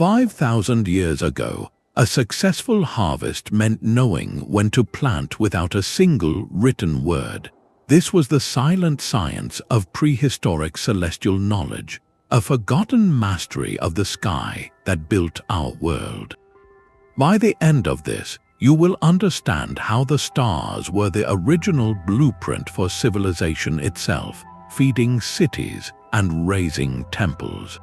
5,000 years ago, a successful harvest meant knowing when to plant without a single written word. This was the silent science of prehistoric celestial knowledge, a forgotten mastery of the sky that built our world. By the end of this, you will understand how the stars were the original blueprint for civilization itself, feeding cities and raising temples.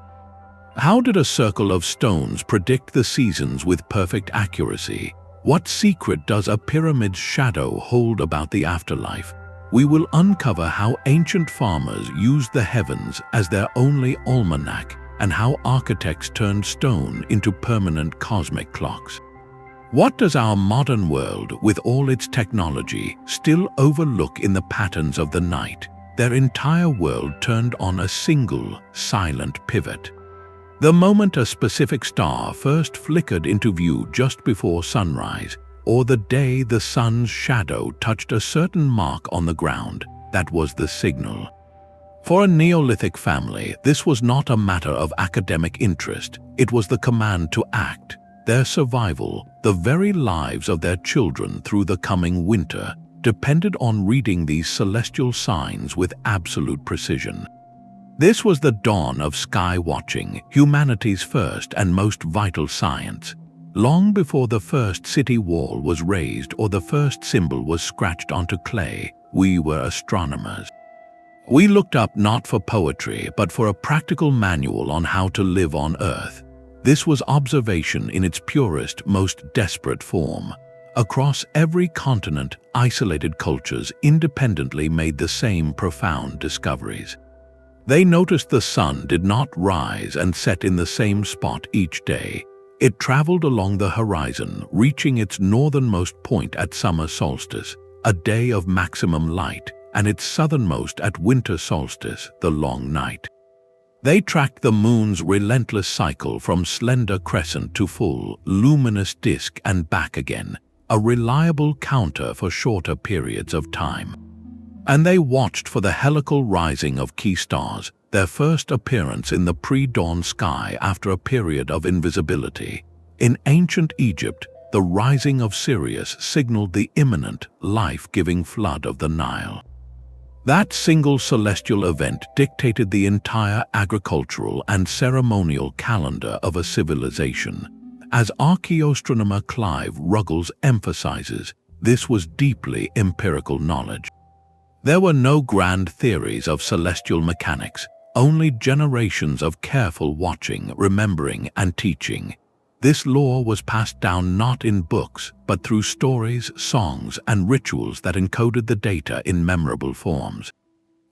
How did a circle of stones predict the seasons with perfect accuracy? What secret does a pyramid's shadow hold about the afterlife? We will uncover how ancient farmers used the heavens as their only almanac and how architects turned stone into permanent cosmic clocks. What does our modern world, with all its technology, still overlook in the patterns of the night? Their entire world turned on a single, silent pivot. The moment a specific star first flickered into view just before sunrise, or the day the sun's shadow touched a certain mark on the ground, that was the signal. For a Neolithic family, this was not a matter of academic interest, it was the command to act. Their survival, the very lives of their children through the coming winter, depended on reading these celestial signs with absolute precision. This was the dawn of sky watching, humanity's first and most vital science. Long before the first city wall was raised or the first symbol was scratched onto clay, we were astronomers. We looked up not for poetry, but for a practical manual on how to live on Earth. This was observation in its purest, most desperate form. Across every continent, isolated cultures independently made the same profound discoveries. They noticed the sun did not rise and set in the same spot each day. It traveled along the horizon, reaching its northernmost point at summer solstice, a day of maximum light, and its southernmost at winter solstice, the long night. They tracked the moon's relentless cycle from slender crescent to full, luminous disk and back again, a reliable counter for shorter periods of time. And they watched for the helical rising of key stars, their first appearance in the pre-dawn sky after a period of invisibility. In ancient Egypt, the rising of Sirius signaled the imminent, life-giving flood of the Nile. That single celestial event dictated the entire agricultural and ceremonial calendar of a civilization. As Archaeoastronomer Clive Ruggles emphasizes, this was deeply empirical knowledge. There were no grand theories of celestial mechanics, only generations of careful watching, remembering, and teaching. This lore was passed down not in books, but through stories, songs, and rituals that encoded the data in memorable forms.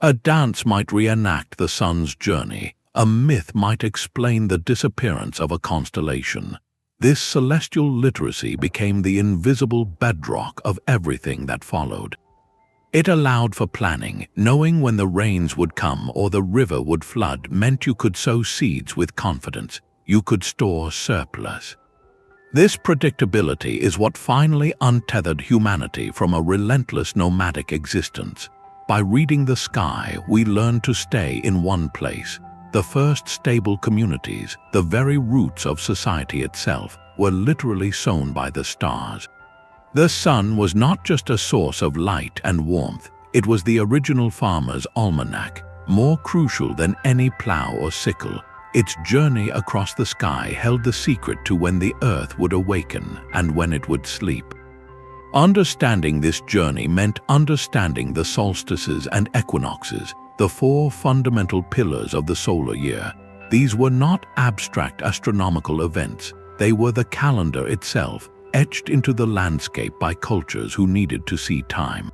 A dance might reenact the sun's journey, a myth might explain the disappearance of a constellation. This celestial literacy became the invisible bedrock of everything that followed. It allowed for planning. Knowing when the rains would come or the river would flood meant you could sow seeds with confidence. You could store surplus. This predictability is what finally untethered humanity from a relentless nomadic existence. By reading the sky, we learned to stay in one place. The first stable communities, the very roots of society itself, were literally sown by the stars. The sun was not just a source of light and warmth, it was the original farmer's almanac, more crucial than any plow or sickle. Its journey across the sky held the secret to when the earth would awaken and when it would sleep. Understanding this journey meant understanding the solstices and equinoxes, the four fundamental pillars of the solar year. These were not abstract astronomical events, they were the calendar itself, etched into the landscape by cultures who needed to see time.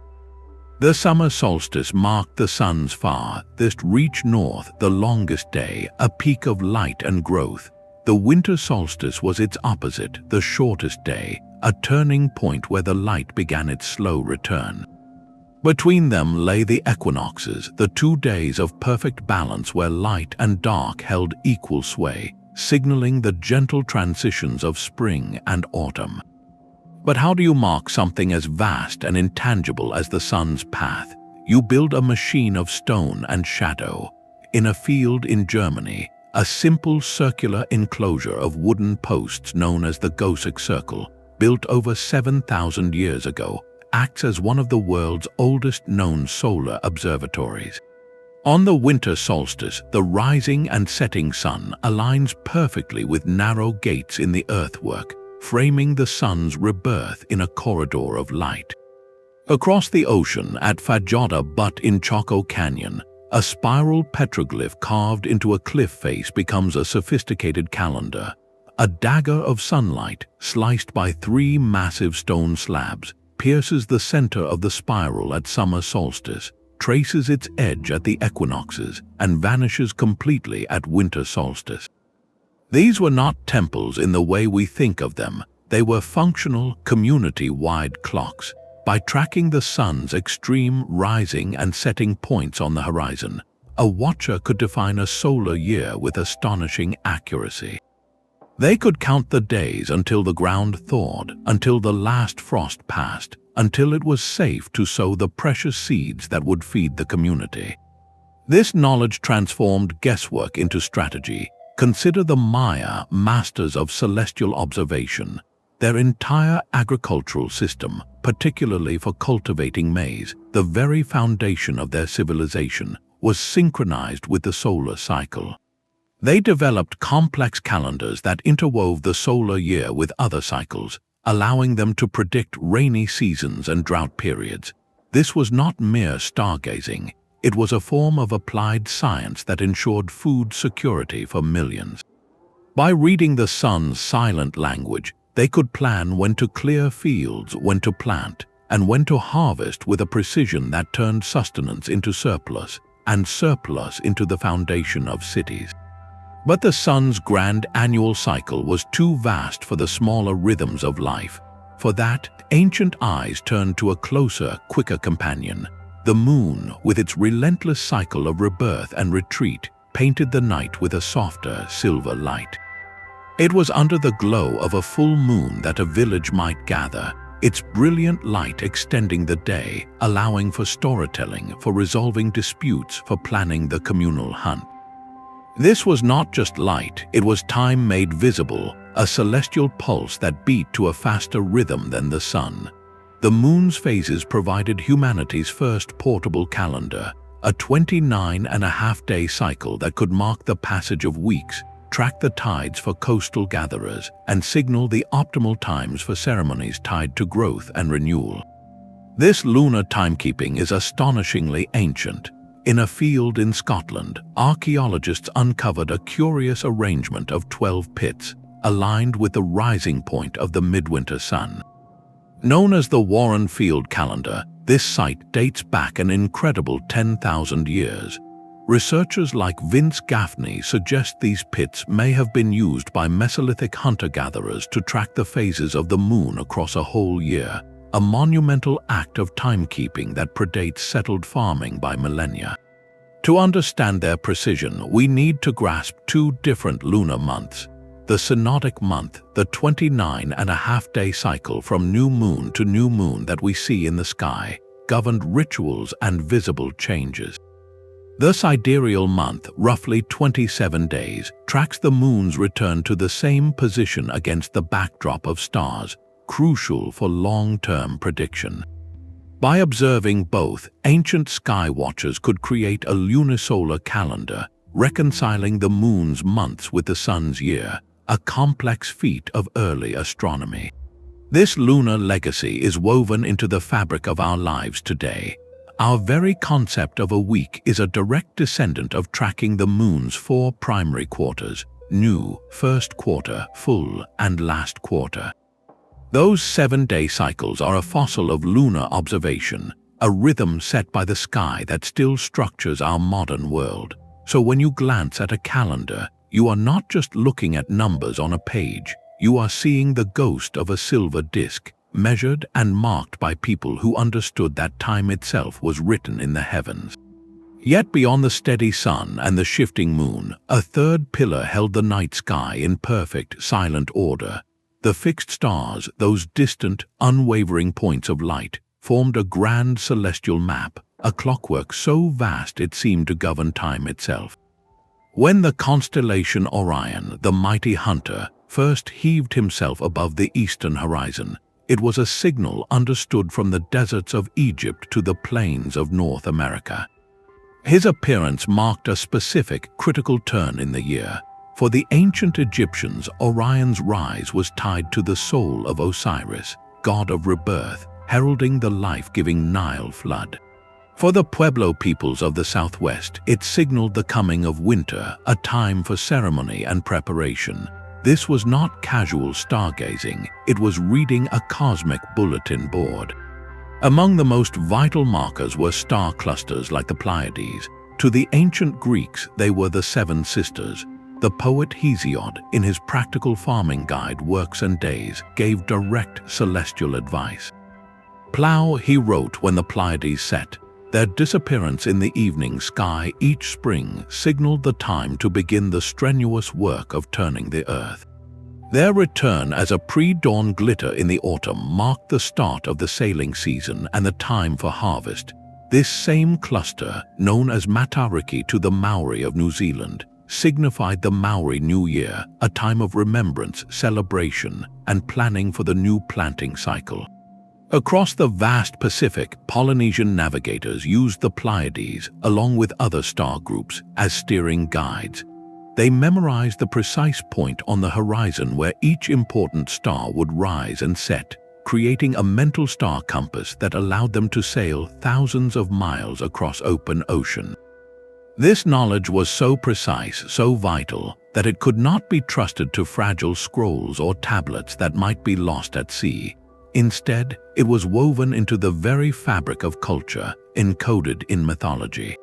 The summer solstice marked the sun's farthest reach north, the longest day, a peak of light and growth. The winter solstice was its opposite, the shortest day, a turning point where the light began its slow return. Between them lay the equinoxes, the 2 days of perfect balance where light and dark held equal sway, signaling the gentle transitions of spring and autumn. But how do you mark something as vast and intangible as the sun's path? You build a machine of stone and shadow. In a field in Germany, a simple circular enclosure of wooden posts known as the Goseck Circle, built over 7,000 years ago, acts as one of the world's oldest known solar observatories. On the winter solstice, the rising and setting sun aligns perfectly with narrow gates in the earthwork, framing the sun's rebirth in a corridor of light. Across the ocean at Mnajdra Butte in Chaco Canyon, a spiral petroglyph carved into a cliff face becomes a sophisticated calendar. A dagger of sunlight, sliced by 3 massive stone slabs, pierces the center of the spiral at summer solstice, traces its edge at the equinoxes, and vanishes completely at winter solstice. These were not temples in the way we think of them. They were functional, community-wide clocks. By tracking the sun's extreme rising and setting points on the horizon, a watcher could define a solar year with astonishing accuracy. They could count the days until the ground thawed, until the last frost passed, until it was safe to sow the precious seeds that would feed the community. This knowledge transformed guesswork into strategy. Consider the Maya, masters of celestial observation. Their entire agricultural system, particularly for cultivating maize, the very foundation of their civilization, was synchronized with the solar cycle. They developed complex calendars that interwove the solar year with other cycles, allowing them to predict rainy seasons and drought periods. This was not mere stargazing. It was a form of applied science that ensured food security for millions. By reading the sun's silent language, they could plan when to clear fields, when to plant, and when to harvest with a precision that turned sustenance into surplus, and surplus into the foundation of cities. But the sun's grand annual cycle was too vast for the smaller rhythms of life. For that, ancient eyes turned to a closer, quicker companion. The moon, with its relentless cycle of rebirth and retreat, painted the night with a softer, silver light. It was under the glow of a full moon that a village might gather, its brilliant light extending the day, allowing for storytelling, for resolving disputes, for planning the communal hunt. This was not just light, it was time made visible, a celestial pulse that beat to a faster rhythm than the sun. The moon's phases provided humanity's first portable calendar, a 29.5-day cycle that could mark the passage of weeks, track the tides for coastal gatherers, and signal the optimal times for ceremonies tied to growth and renewal. This lunar timekeeping is astonishingly ancient. In a field in Scotland, archaeologists uncovered a curious arrangement of 12 pits, aligned with the rising point of the midwinter sun. Known as the Warren Field Calendar, this site dates back an incredible 10,000 years. Researchers like Vince Gaffney suggest these pits may have been used by Mesolithic hunter-gatherers to track the phases of the moon across a whole year, a monumental act of timekeeping that predates settled farming by millennia. To understand their precision, we need to grasp 2 different lunar months. The synodic month, the 29.5-day cycle from new moon to new moon that we see in the sky, governed rituals and visible changes. The sidereal month, roughly 27 days, tracks the moon's return to the same position against the backdrop of stars, crucial for long-term prediction. By observing both, ancient sky watchers could create a lunisolar calendar, reconciling the moon's months with the sun's year, a complex feat of early astronomy. This lunar legacy is woven into the fabric of our lives today. Our very concept of a week is a direct descendant of tracking the moon's 4 primary quarters: new, first quarter, full, and last quarter. Those 7-day cycles are a fossil of lunar observation, a rhythm set by the sky that still structures our modern world. So when you glance at a calendar, you are not just looking at numbers on a page, you are seeing the ghost of a silver disk, measured and marked by people who understood that time itself was written in the heavens. Yet beyond the steady sun and the shifting moon, a third pillar held the night sky in perfect, silent order. The fixed stars, those distant, unwavering points of light, formed a grand celestial map, a clockwork so vast it seemed to govern time itself. When the constellation Orion, the mighty hunter, first heaved himself above the eastern horizon, it was a signal understood from the deserts of Egypt to the plains of North America. His appearance marked a specific, critical turn in the year. For the ancient Egyptians, Orion's rise was tied to the soul of Osiris, god of rebirth, heralding the life-giving Nile flood. For the Pueblo peoples of the Southwest, it signaled the coming of winter, a time for ceremony and preparation. This was not casual stargazing, it was reading a cosmic bulletin board. Among the most vital markers were star clusters like the Pleiades. To the ancient Greeks, they were the Seven Sisters. The poet Hesiod, in his practical farming guide Works and Days, gave direct celestial advice. "Plough," he wrote when the Pleiades set. Their disappearance in the evening sky each spring signaled the time to begin the strenuous work of turning the earth. Their return as a pre-dawn glitter in the autumn marked the start of the sailing season and the time for harvest. This same cluster, known as Matariki to the Maori of New Zealand, signified the Maori New Year, a time of remembrance, celebration, and planning for the new planting cycle. Across the vast Pacific, Polynesian navigators used the Pleiades, along with other star groups, as steering guides. They memorized the precise point on the horizon where each important star would rise and set, creating a mental star compass that allowed them to sail thousands of miles across open ocean. This knowledge was so precise, so vital, that it could not be trusted to fragile scrolls or tablets that might be lost at sea. Instead, it was woven into the very fabric of culture, encoded in mythology.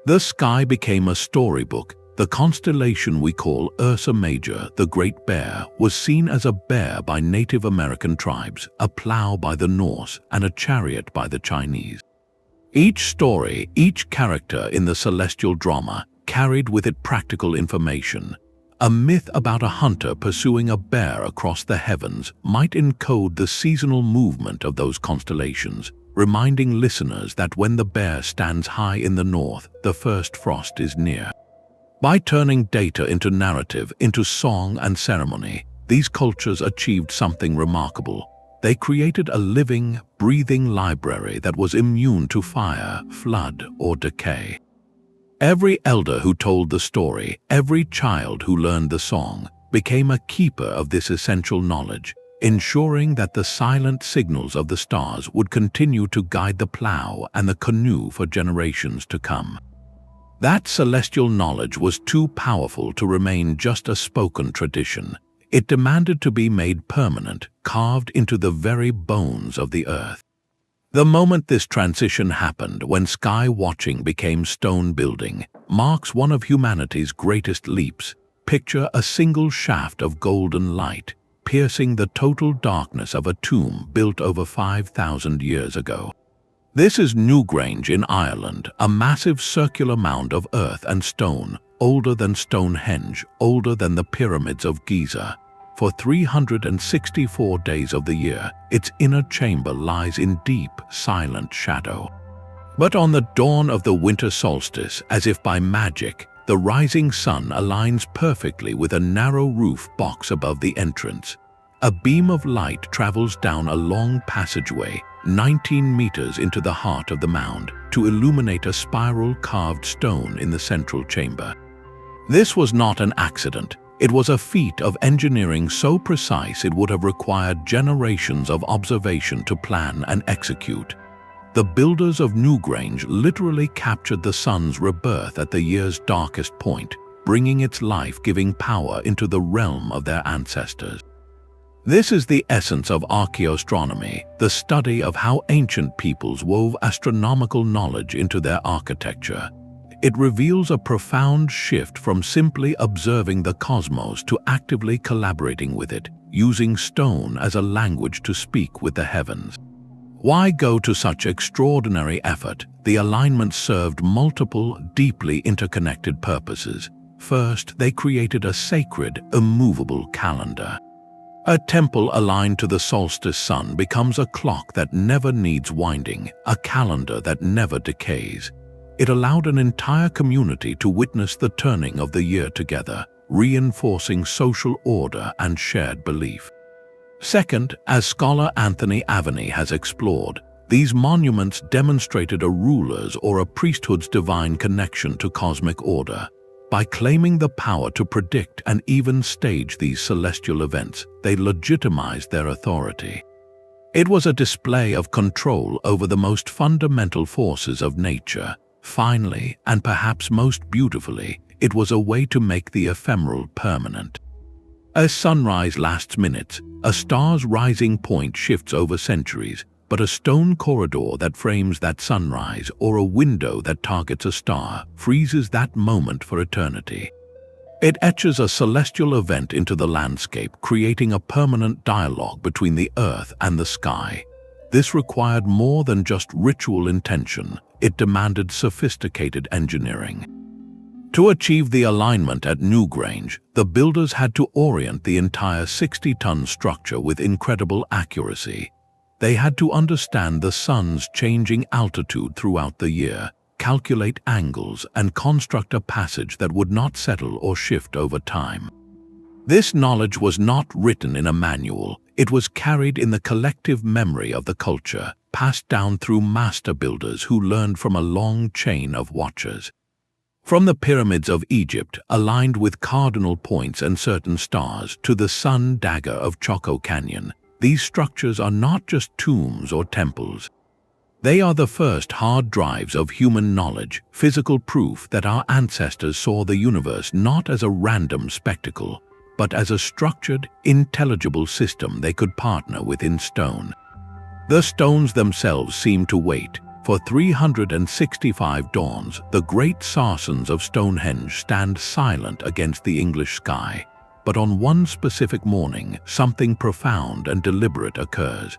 The sky became a storybook. The constellation we call Ursa Major, the Great Bear, was seen as a bear by Native American tribes, a plow by the Norse, and a chariot by the Chinese. Each story, each character in the celestial drama, carried with it practical information. A myth about a hunter pursuing a bear across the heavens might encode the seasonal movement of those constellations, reminding listeners that when the bear stands high in the north, the first frost is near. By turning data into narrative, into song and ceremony, these cultures achieved something remarkable. They created a living, breathing library that was immune to fire, flood, or decay. Every elder who told the story, every child who learned the song, became a keeper of this essential knowledge, ensuring that the silent signals of the stars would continue to guide the plow and the canoe for generations to come. That celestial knowledge was too powerful to remain just a spoken tradition. It demanded to be made permanent, carved into the very bones of the earth. The moment this transition happened, when sky watching became stone building, marks one of humanity's greatest leaps. Picture a single shaft of golden light, piercing the total darkness of a tomb built over 5,000 years ago. This is Newgrange in Ireland, a massive circular mound of earth and stone, older than Stonehenge, older than the pyramids of Giza. For 364 days of the year, its inner chamber lies in deep, silent shadow. But on the dawn of the winter solstice, as if by magic, the rising sun aligns perfectly with a narrow roof box above the entrance. A beam of light travels down a long passageway, 19 meters into the heart of the mound, to illuminate a spiral carved stone in the central chamber. This was not an accident. It was a feat of engineering so precise it would have required generations of observation to plan and execute. The builders of Newgrange literally captured the sun's rebirth at the year's darkest point, bringing its life-giving power into the realm of their ancestors. This is the essence of archaeoastronomy, the study of how ancient peoples wove astronomical knowledge into their architecture. It reveals a profound shift from simply observing the cosmos to actively collaborating with it, using stone as a language to speak with the heavens. Why go to such extraordinary effort? The alignment served multiple, deeply interconnected purposes. First, they created a sacred, immovable calendar. A temple aligned to the solstice sun becomes a clock that never needs winding, a calendar that never decays. It allowed an entire community to witness the turning of the year together, reinforcing social order and shared belief. Second, as scholar Anthony Aveney has explored, these monuments demonstrated a ruler's or a priesthood's divine connection to cosmic order. By claiming the power to predict and even stage these celestial events, they legitimized their authority. It was a display of control over the most fundamental forces of nature. Finally, and perhaps most beautifully, it was a way to make the ephemeral permanent. A sunrise lasts minutes, a star's rising point shifts over centuries, but a stone corridor that frames that sunrise or a window that targets a star freezes that moment for eternity. It etches a celestial event into the landscape, creating a permanent dialogue between the earth and the sky. This required more than just ritual intention. It demanded sophisticated engineering. To achieve the alignment at Newgrange, the builders had to orient the entire 60-ton structure with incredible accuracy. They had to understand the sun's changing altitude throughout the year, calculate angles, and construct a passage that would not settle or shift over time. This knowledge was not written in a manual. It was carried in the collective memory of the culture, passed down through master builders who learned from a long chain of watchers. From the pyramids of Egypt, aligned with cardinal points and certain stars, to the sun dagger of Choco Canyon, these structures are not just tombs or temples. They are the first hard drives of human knowledge, physical proof that our ancestors saw the universe not as a random spectacle, but as a structured, intelligible system they could partner with in stone. The stones themselves seem to wait. For 365 dawns, the great Sarsens of Stonehenge stand silent against the English sky. But on one specific morning, something profound and deliberate occurs.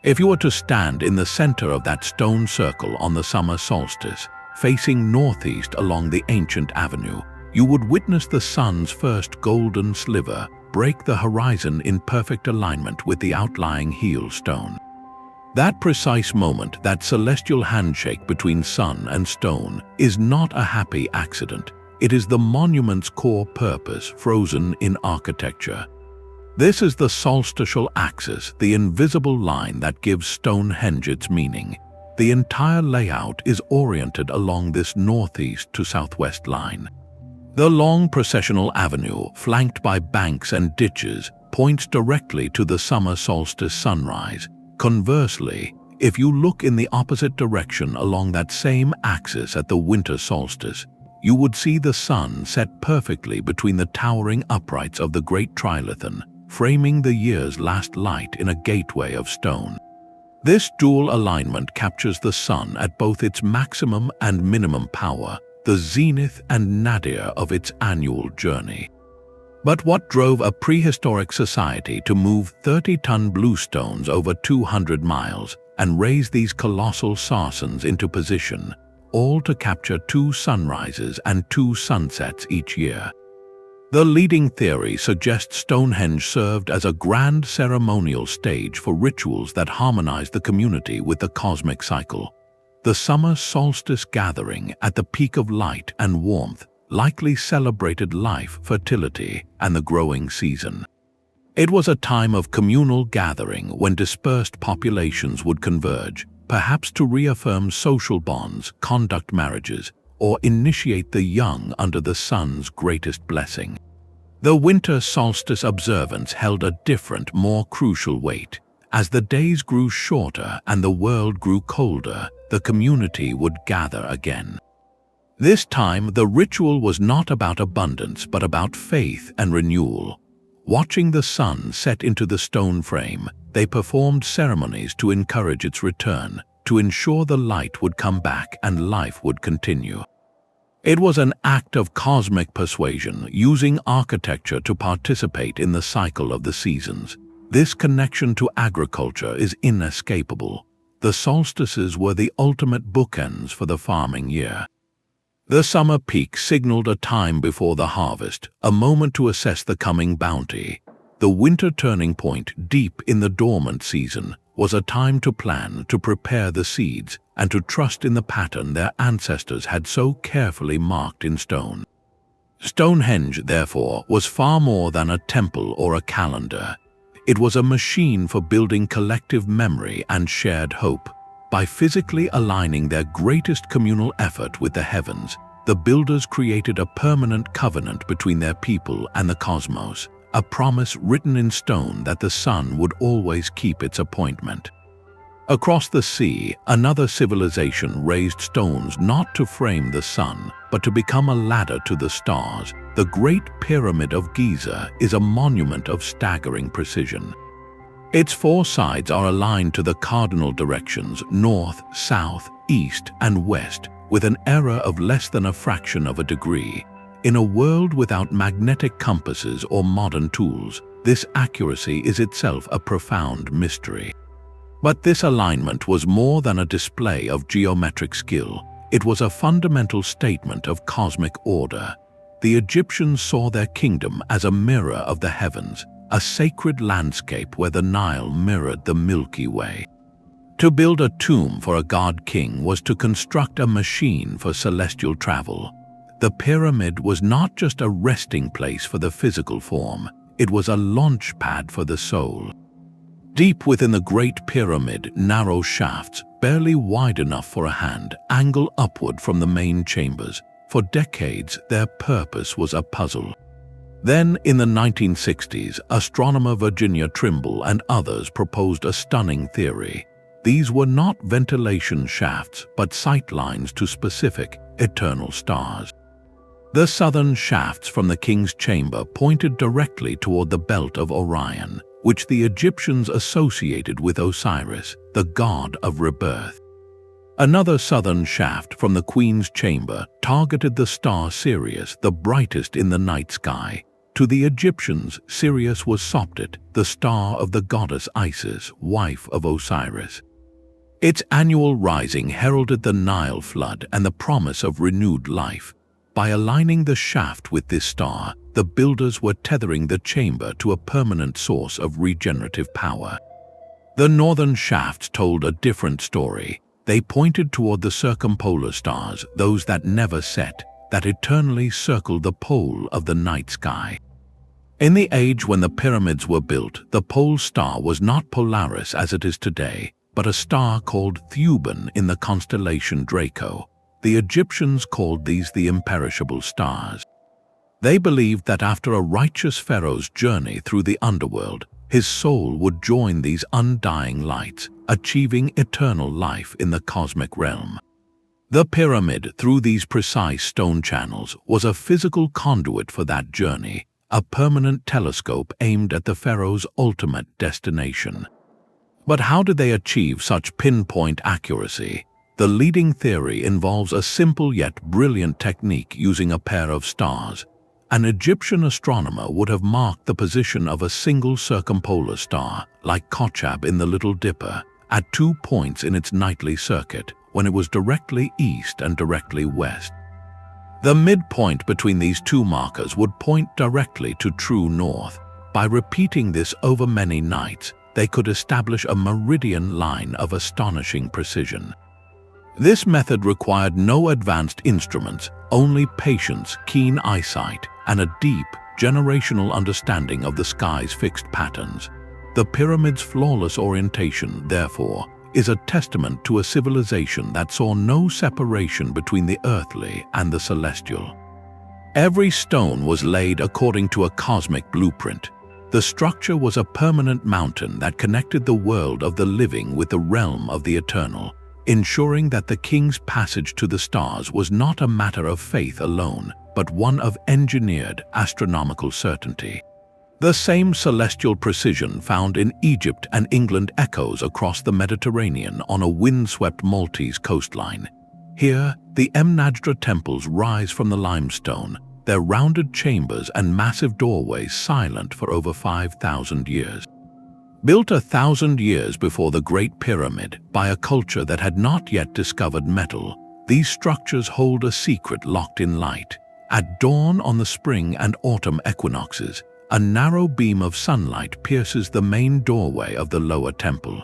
If you were to stand in the center of that stone circle on the summer solstice, facing northeast along the ancient avenue, you would witness the sun's first golden sliver break the horizon in perfect alignment with the outlying heel stone. That precise moment, that celestial handshake between sun and stone, is not a happy accident. It is the monument's core purpose frozen in architecture. This is the solstitial axis, the invisible line that gives Stonehenge its meaning. The entire layout is oriented along this northeast to southwest line. The long processional avenue, flanked by banks and ditches, points directly to the summer solstice sunrise. Conversely, if you look in the opposite direction along that same axis at the winter solstice, you would see the sun set perfectly between the towering uprights of the Great Trilithon, framing the year's last light in a gateway of stone. This dual alignment captures the sun at both its maximum and minimum power, the zenith and nadir of its annual journey. But what drove a prehistoric society to move 30-ton bluestones over 200 miles and raise these colossal sarsens into position, all to capture 2 sunrises and 2 sunsets each year? The leading theory suggests Stonehenge served as a grand ceremonial stage for rituals that harmonized the community with the cosmic cycle. The summer solstice gathering, at the peak of light and warmth, likely celebrated life, fertility, and the growing season. It was a time of communal gathering when dispersed populations would converge, perhaps to reaffirm social bonds, conduct marriages, or initiate the young under the sun's greatest blessing. The winter solstice observance held a different, more crucial weight. As the days grew shorter and the world grew colder, the community would gather again. This time, the ritual was not about abundance, but about faith and renewal. Watching the sun set into the stone frame, they performed ceremonies to encourage its return, to ensure the light would come back and life would continue. It was an act of cosmic persuasion, using architecture to participate in the cycle of the seasons. This connection to agriculture is inescapable. The solstices were the ultimate bookends for the farming year. The summer peak signaled a time before the harvest, a moment to assess the coming bounty. The winter turning point, deep in the dormant season, was a time to plan, to prepare the seeds, and to trust in the pattern their ancestors had so carefully marked in stone. Stonehenge, therefore, was far more than a temple or a calendar. It was a machine for building collective memory and shared hope. By physically aligning their greatest communal effort with the heavens, the builders created a permanent covenant between their people and the cosmos, a promise written in stone that the sun would always keep its appointment. Across the sea, another civilization raised stones not to frame the sun, but to become a ladder to the stars. The Great Pyramid of Giza is a monument of staggering precision. Its four sides are aligned to the cardinal directions north, south, east, and west, with an error of less than a fraction of a degree. In a world without magnetic compasses or modern tools, this accuracy is itself a profound mystery. But this alignment was more than a display of geometric skill. It was a fundamental statement of cosmic order. The Egyptians saw their kingdom as a mirror of the heavens, a sacred landscape where the Nile mirrored the Milky Way. To build a tomb for a god-king was to construct a machine for celestial travel. The pyramid was not just a resting place for the physical form, it was a launch pad for the soul. Deep within the Great Pyramid, narrow shafts, barely wide enough for a hand, angle upward from the main chambers. For decades, their purpose was a puzzle. Then, in the 1960s, astronomer Virginia Trimble and others proposed a stunning theory. These were not ventilation shafts, but sight lines to specific, eternal stars. The southern shafts from the king's chamber pointed directly toward the belt of Orion, which the Egyptians associated with Osiris, the god of rebirth. Another southern shaft from the queen's chamber targeted the star Sirius, the brightest in the night sky. To the Egyptians, Sirius was Sopdet, the star of the goddess Isis, wife of Osiris. Its annual rising heralded the Nile flood and the promise of renewed life. By aligning the shaft with this star, the builders were tethering the chamber to a permanent source of regenerative power. The northern shafts told a different story. They pointed toward the circumpolar stars, those that never set, that eternally circled the pole of the night sky. In the age when the pyramids were built, the pole star was not Polaris as it is today, but a star called Thuban in the constellation Draco. The Egyptians called these the imperishable stars. They believed that after a righteous pharaoh's journey through the underworld, his soul would join these undying lights, achieving eternal life in the cosmic realm. The pyramid, through these precise stone channels, was a physical conduit for that journey, a permanent telescope aimed at the pharaoh's ultimate destination. But how did they achieve such pinpoint accuracy? The leading theory involves a simple yet brilliant technique using a pair of stars. An Egyptian astronomer would have marked the position of a single circumpolar star, like Kochab in the Little Dipper, at 2 points in its nightly circuit, when it was directly east and directly west. The midpoint between these two markers would point directly to true north. By repeating this over many nights, they could establish a meridian line of astonishing precision. This method required no advanced instruments, only patience, keen eyesight, and a deep, generational understanding of the sky's fixed patterns. The pyramid's flawless orientation, therefore, is a testament to a civilization that saw no separation between the earthly and the celestial. Every stone was laid according to a cosmic blueprint. The structure was a permanent mountain that connected the world of the living with the realm of the eternal, ensuring that the king's passage to the stars was not a matter of faith alone, but one of engineered astronomical certainty. The same celestial precision found in Egypt and England echoes across the Mediterranean on a windswept Maltese coastline. Here, the Mnajdra temples rise from the limestone, their rounded chambers and massive doorways silent for over 5,000 years. Built 1,000 years before the Great Pyramid by a culture that had not yet discovered metal, these structures hold a secret locked in light. At dawn on the spring and autumn equinoxes, a narrow beam of sunlight pierces the main doorway of the lower temple.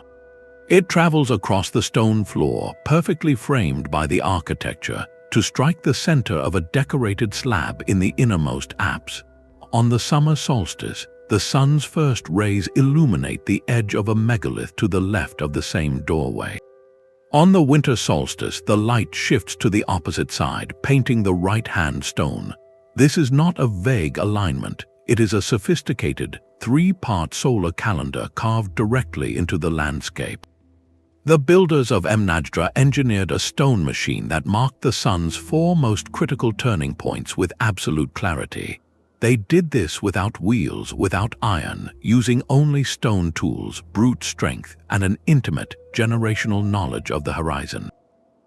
It travels across the stone floor, perfectly framed by the architecture, to strike the center of a decorated slab in the innermost apse. On the summer solstice, the sun's first rays illuminate the edge of a megalith to the left of the same doorway. On the winter solstice, the light shifts to the opposite side, painting the right-hand stone. This is not a vague alignment. It is a sophisticated, three-part solar calendar carved directly into the landscape. The builders of Mnajdra engineered a stone machine that marked the sun's four most critical turning points with absolute clarity. They did this without wheels, without iron, using only stone tools, brute strength, and an intimate, generational knowledge of the horizon.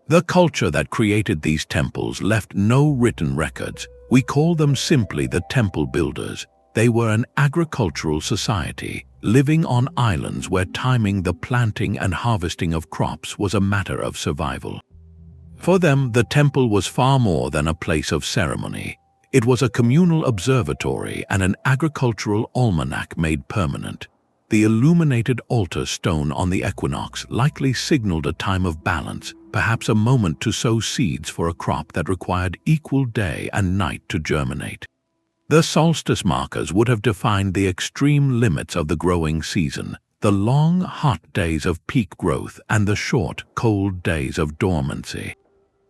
The culture that created these temples left no written records. We call them simply the temple builders. They were an agricultural society, living on islands where timing the planting and harvesting of crops was a matter of survival. For them, the temple was far more than a place of ceremony. It was a communal observatory and an agricultural almanac made permanent. The illuminated altar stone on the equinox likely signaled a time of balance, perhaps a moment to sow seeds for a crop that required equal day and night to germinate. The solstice markers would have defined the extreme limits of the growing season, the long, hot days of peak growth and the short, cold days of dormancy.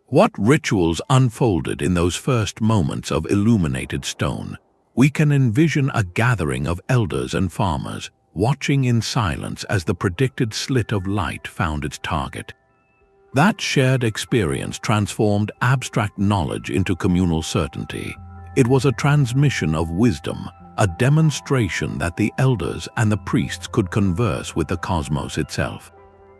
What rituals unfolded in those first moments of illuminated stone? We can envision a gathering of elders and farmers, watching in silence as the predicted slit of light found its target. That shared experience transformed abstract knowledge into communal certainty. It was a transmission of wisdom, a demonstration that the elders and the priests could converse with the cosmos itself.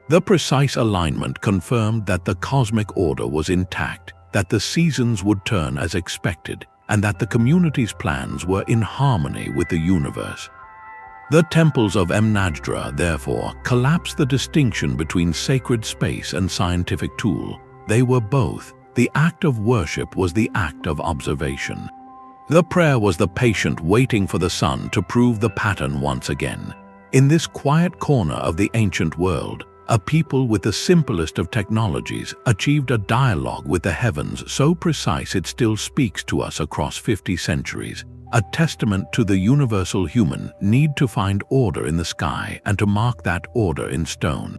The precise alignment confirmed that the cosmic order was intact, that the seasons would turn as expected, and that the community's plans were in harmony with the universe. The temples of Mnajdra, therefore, collapsed the distinction between sacred space and scientific tool. They were both. The act of worship was the act of observation. The prayer was the patient waiting for the sun to prove the pattern once again. In this quiet corner of the ancient world, a people with the simplest of technologies achieved a dialogue with the heavens so precise it still speaks to us across 50 centuries, a testament to the universal human need to find order in the sky and to mark that order in stone.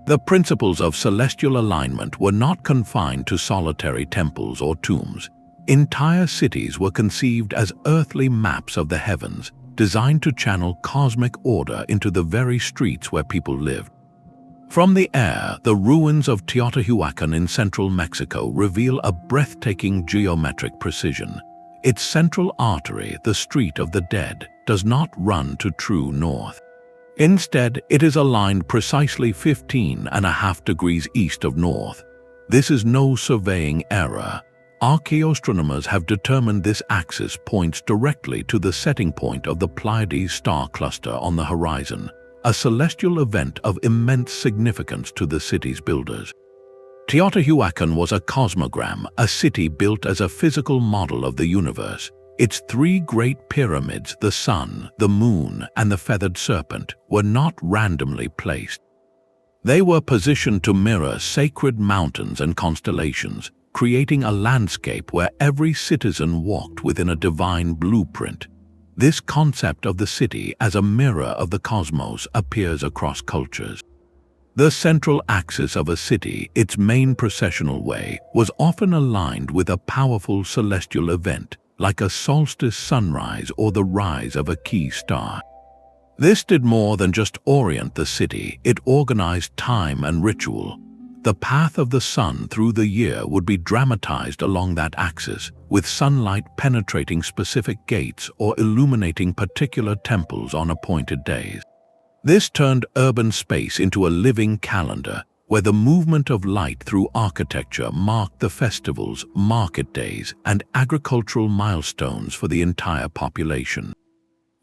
The principles of celestial alignment were not confined to solitary temples or tombs. Entire cities were conceived as earthly maps of the heavens, designed to channel cosmic order into the very streets where people lived. From the air, the ruins of Teotihuacan in central Mexico reveal a breathtaking geometric precision. Its central artery, the Street of the Dead, does not run to true north. Instead, it is aligned precisely 15.5 degrees east of north. This is no surveying error. Archaeoastronomers have determined this axis points directly to the setting point of the Pleiades star cluster on the horizon, a celestial event of immense significance to the city's builders. Teotihuacan was a cosmogram, a city built as a physical model of the universe. Its three great pyramids, the sun, the moon, and the feathered serpent, were not randomly placed. They were positioned to mirror sacred mountains and constellations, creating a landscape where every citizen walked within a divine blueprint. This concept of the city as a mirror of the cosmos appears across cultures. The central axis of a city, its main processional way, was often aligned with a powerful celestial event, like a solstice sunrise or the rise of a key star. This did more than just orient the city, it organized time and ritual. The path of the sun through the year would be dramatized along that axis, with sunlight penetrating specific gates or illuminating particular temples on appointed days. This turned urban space into a living calendar, where the movement of light through architecture marked the festivals, market days, and agricultural milestones for the entire population.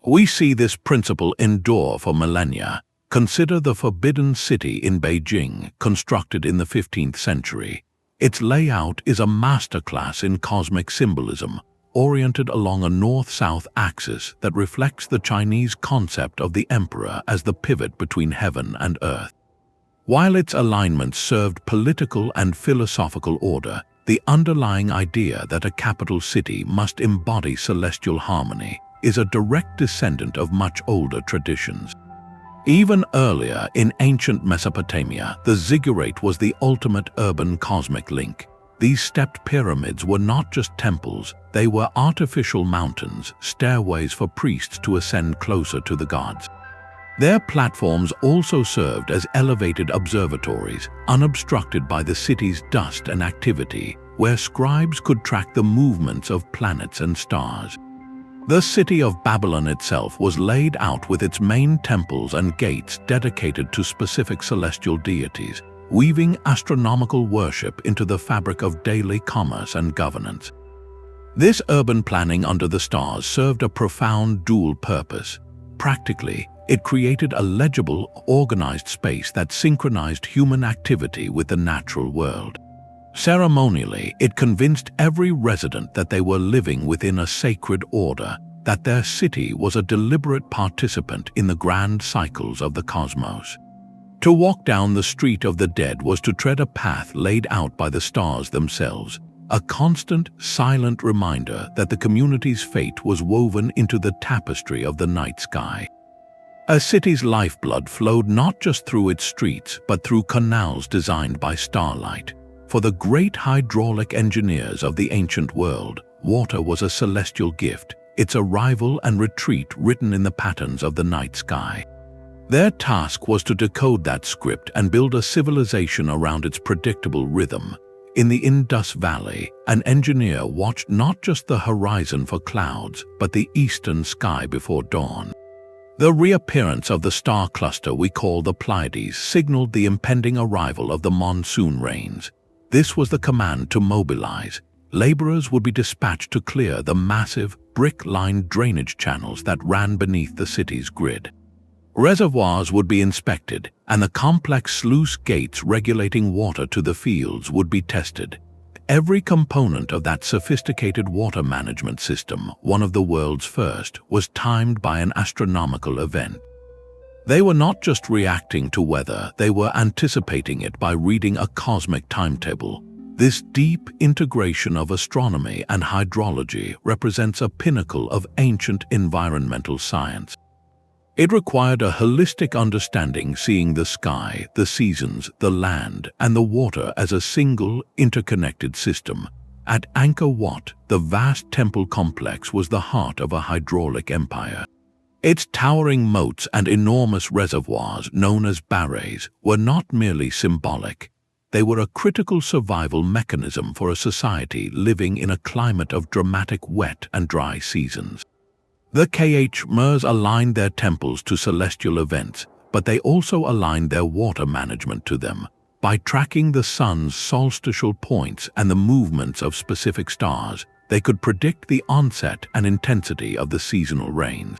We see this principle endure for millennia. Consider the Forbidden City in Beijing, constructed in the 15th century. Its layout is a masterclass in cosmic symbolism, oriented along a north-south axis that reflects the Chinese concept of the emperor as the pivot between heaven and earth. While its alignment served political and philosophical order, the underlying idea that a capital city must embody celestial harmony is a direct descendant of much older traditions. Even earlier in ancient Mesopotamia, the ziggurat was the ultimate urban cosmic link. These stepped pyramids were not just temples, they were artificial mountains, stairways for priests to ascend closer to the gods. Their platforms also served as elevated observatories, unobstructed by the city's dust and activity, where scribes could track the movements of planets and stars. The city of Babylon itself was laid out with its main temples and gates dedicated to specific celestial deities, weaving astronomical worship into the fabric of daily commerce and governance. This urban planning under the stars served a profound dual purpose. Practically, it created a legible, organized space that synchronized human activity with the natural world. Ceremonially, it convinced every resident that they were living within a sacred order, that their city was a deliberate participant in the grand cycles of the cosmos. To walk down the street of the dead was to tread a path laid out by the stars themselves, a constant, silent reminder that the community's fate was woven into the tapestry of the night sky. A city's lifeblood flowed not just through its streets, but through canals designed by starlight. For the great hydraulic engineers of the ancient world, water was a celestial gift, its arrival and retreat written in the patterns of the night sky. Their task was to decode that script and build a civilization around its predictable rhythm. In the Indus Valley, an engineer watched not just the horizon for clouds, but the eastern sky before dawn. The reappearance of the star cluster we call the Pleiades signaled the impending arrival of the monsoon rains. This was the command to mobilize. Laborers would be dispatched to clear the massive, brick-lined drainage channels that ran beneath the city's grid. Reservoirs would be inspected, and the complex sluice gates regulating water to the fields would be tested. Every component of that sophisticated water management system, one of the world's first, was timed by an astronomical event. They were not just reacting to weather, they were anticipating it by reading a cosmic timetable. This deep integration of astronomy and hydrology represents a pinnacle of ancient environmental science. It required a holistic understanding, seeing the sky, the seasons, the land, and the water as a single, interconnected system. At Angkor Wat, the vast temple complex was the heart of a hydraulic empire. Its towering moats and enormous reservoirs, known as barrays, were not merely symbolic. They were a critical survival mechanism for a society living in a climate of dramatic wet and dry seasons. The Khmers aligned their temples to celestial events, but they also aligned their water management to them. By tracking the sun's solstitial points and the movements of specific stars, they could predict the onset and intensity of the seasonal rains.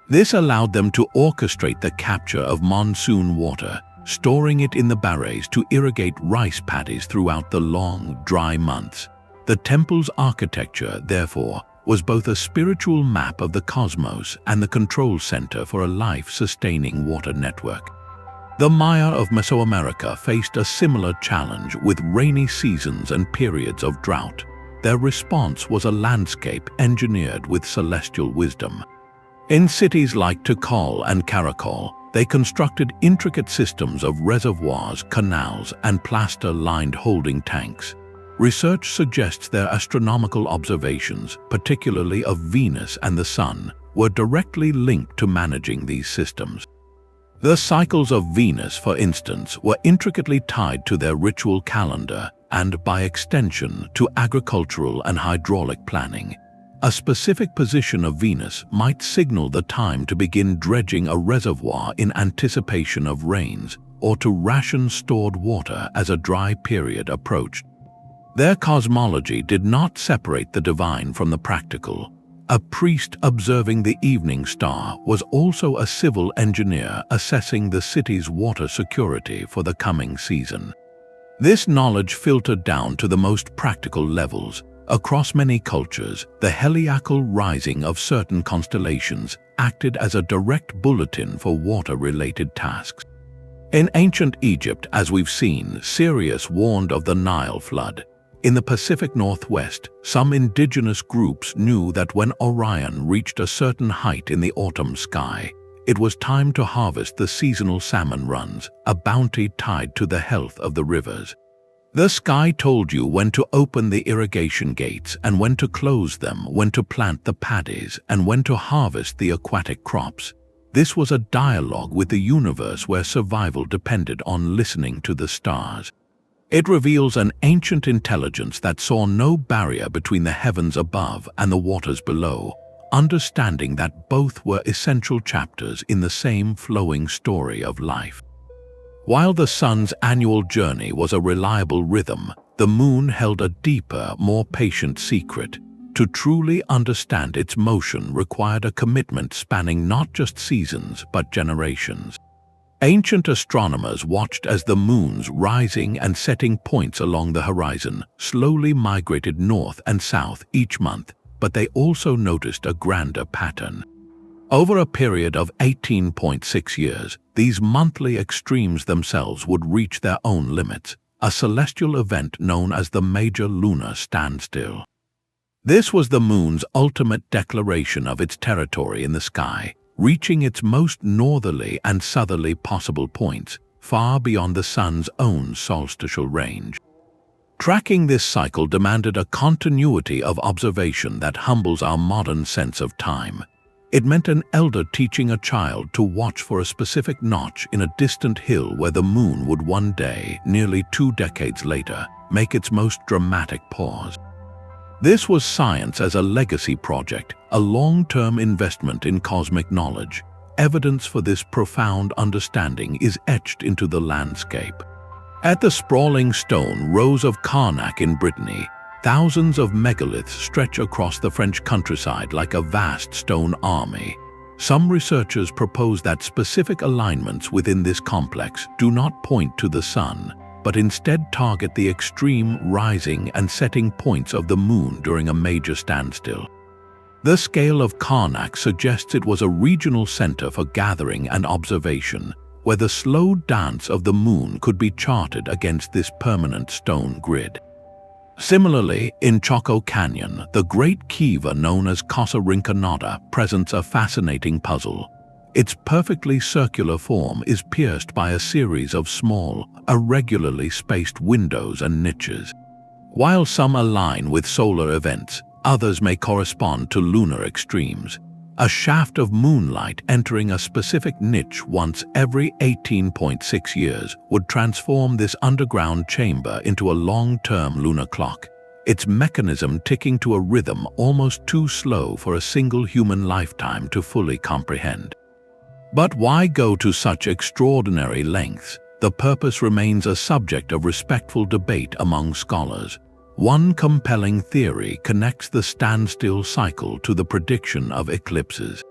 This allowed them to orchestrate the capture of monsoon water, storing it in the barrays to irrigate rice paddies throughout the long, dry months. The temple's architecture, therefore, was both a spiritual map of the cosmos and the control center for a life-sustaining water network. The Maya of Mesoamerica faced a similar challenge with rainy seasons and periods of drought. Their response was a landscape engineered with celestial wisdom. In cities like Tikal and Karakol, they constructed intricate systems of reservoirs, canals, and plaster-lined holding tanks. Research suggests their astronomical observations, particularly of Venus and the Sun, were directly linked to managing these systems. The cycles of Venus, for instance, were intricately tied to their ritual calendar and, by extension, to agricultural and hydraulic planning. A specific position of Venus might signal the time to begin dredging a reservoir in anticipation of rains, or to ration stored water as a dry period approached. Their cosmology did not separate the divine from the practical. A priest observing the evening star was also a civil engineer assessing the city's water security for the coming season. This knowledge filtered down to the most practical levels. Across many cultures, the heliacal rising of certain constellations acted as a direct bulletin for water-related tasks. In ancient Egypt, as we've seen, Sirius warned of the Nile flood. In the Pacific Northwest, some indigenous groups knew that when Orion reached a certain height in the autumn sky, it was time to harvest the seasonal salmon runs, a bounty tied to the health of the rivers. The sky told you when to open the irrigation gates and when to close them, when to plant the paddies and when to harvest the aquatic crops. This was a dialogue with the universe where survival depended on listening to the stars. It reveals an ancient intelligence that saw no barrier between the heavens above and the waters below, understanding that both were essential chapters in the same flowing story of life. While the sun's annual journey was a reliable rhythm, the moon held a deeper, more patient secret. To truly understand its motion required a commitment spanning not just seasons but generations. Ancient astronomers watched as the moon's rising and setting points along the horizon slowly migrated north and south each month, but they also noticed a grander pattern. Over a period of 18.6 years, these monthly extremes themselves would reach their own limits, a celestial event known as the major lunar standstill. This was the moon's ultimate declaration of its territory in the sky, reaching its most northerly and southerly possible points, far beyond the sun's own solstitial range. Tracking this cycle demanded a continuity of observation that humbles our modern sense of time. It meant an elder teaching a child to watch for a specific notch in a distant hill where the moon would one day, nearly 2 decades later, make its most dramatic pause. This was science as a legacy project, a long-term investment in cosmic knowledge. Evidence for this profound understanding is etched into the landscape. At the sprawling stone rows of Karnak in Brittany, thousands of megaliths stretch across the French countryside like a vast stone army. Some researchers propose that specific alignments within this complex do not point to the sun, but instead target the extreme rising and setting points of the moon during a major standstill. The scale of Karnak suggests it was a regional center for gathering and observation, where the slow dance of the moon could be charted against this permanent stone grid. Similarly, in Choco Canyon, the Great Kiva known as Cosa Rinconada presents a fascinating puzzle. Its perfectly circular form is pierced by a series of small, irregularly spaced windows and niches. While some align with solar events, others may correspond to lunar extremes. A shaft of moonlight entering a specific niche once every 18.6 years would transform this underground chamber into a long-term lunar clock, its mechanism ticking to a rhythm almost too slow for a single human lifetime to fully comprehend. But why go to such extraordinary lengths? The purpose remains a subject of respectful debate among scholars. One compelling theory connects the standstill cycle to the prediction of eclipses.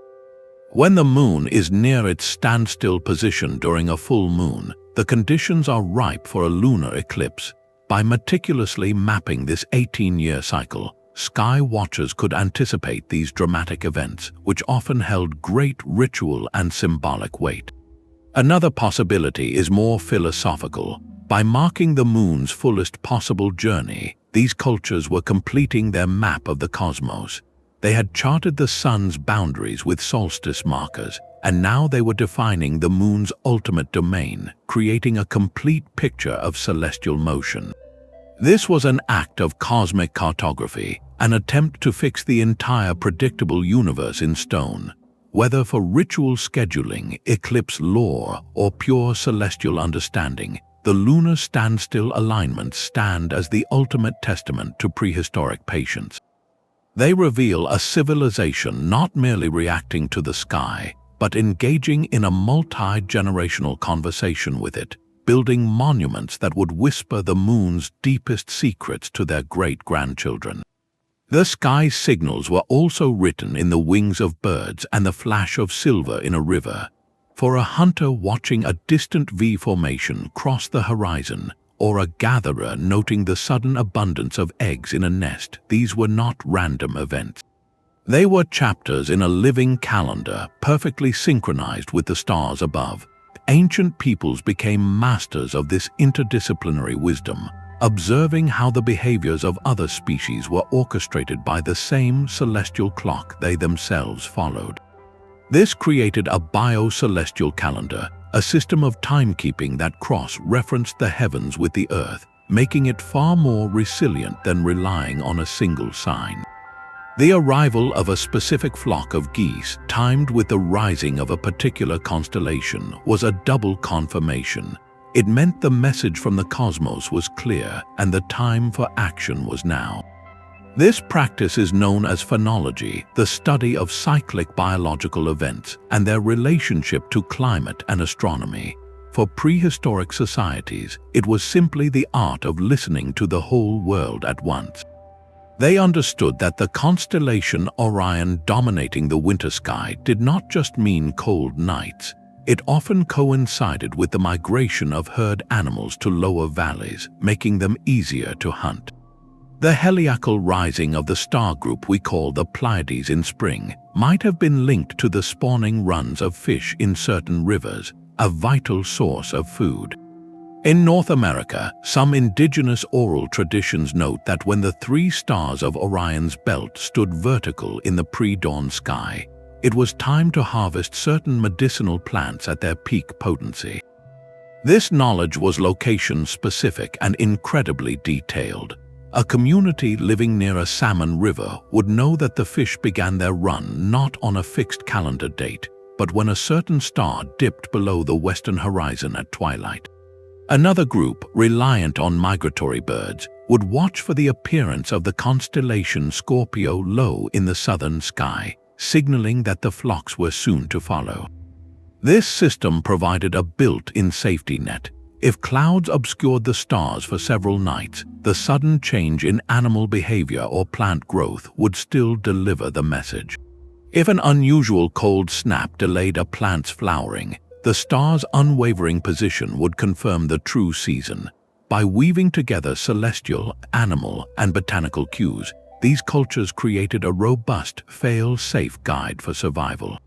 When the moon is near its standstill position during a full moon, the conditions are ripe for a lunar eclipse. By meticulously mapping this 18-year cycle, sky watchers could anticipate these dramatic events, which often held great ritual and symbolic weight. Another possibility is more philosophical. By marking the moon's fullest possible journey, these cultures were completing their map of the cosmos. They had charted the sun's boundaries with solstice markers, and now they were defining the moon's ultimate domain, creating a complete picture of celestial motion. This was an act of cosmic cartography, an attempt to fix the entire predictable universe in stone. Whether for ritual scheduling, eclipse lore, or pure celestial understanding, the lunar standstill alignments stand as the ultimate testament to prehistoric patience. They reveal a civilization not merely reacting to the sky, but engaging in a multi-generational conversation with it, building monuments that would whisper the moon's deepest secrets to their great-grandchildren. The sky signals were also written in the wings of birds and the flash of silver in a river. For a hunter watching a distant V formation cross the horizon, or a gatherer noting the sudden abundance of eggs in a nest, these were not random events. They were chapters in a living calendar, perfectly synchronized with the stars above. ancient peoples became masters of this interdisciplinary wisdom, observing how the behaviors of other species were orchestrated by the same celestial clock they themselves followed. This created a bio-celestial calendar, a system of timekeeping that cross-referenced the heavens with the Earth, making it far more resilient than relying on a single sign. The arrival of a specific flock of geese, timed with the rising of a particular constellation, was a double confirmation. It meant the message from the cosmos was clear and the time for action was now. This practice is known as phenology, the study of cyclic biological events and their relationship to climate and astronomy. For prehistoric societies, it was simply the art of listening to the whole world at once. They understood that the constellation Orion dominating the winter sky did not just mean cold nights. It often coincided with the migration of herd animals to lower valleys, making them easier to hunt. The heliacal rising of the star group we call the Pleiades in spring might have been linked to the spawning runs of fish in certain rivers, a vital source of food. In North America, some indigenous oral traditions note that when the three stars of Orion's belt stood vertical in the pre-dawn sky, it was time to harvest certain medicinal plants at their peak potency. This knowledge was location-specific and incredibly detailed. A community living near a salmon river would know that the fish began their run not on a fixed calendar date, but when a certain star dipped below the western horizon at twilight. Another group, reliant on migratory birds, would watch for the appearance of the constellation Scorpio low in the southern sky, signaling that the flocks were soon to follow. This system provided a built-in safety net. If clouds obscured the stars for several nights, the sudden change in animal behavior or plant growth would still deliver the message. If an unusual cold snap delayed a plant's flowering, the star's unwavering position would confirm the true season. By weaving together celestial, animal, and botanical cues, these cultures created a robust, fail-safe guide for survival.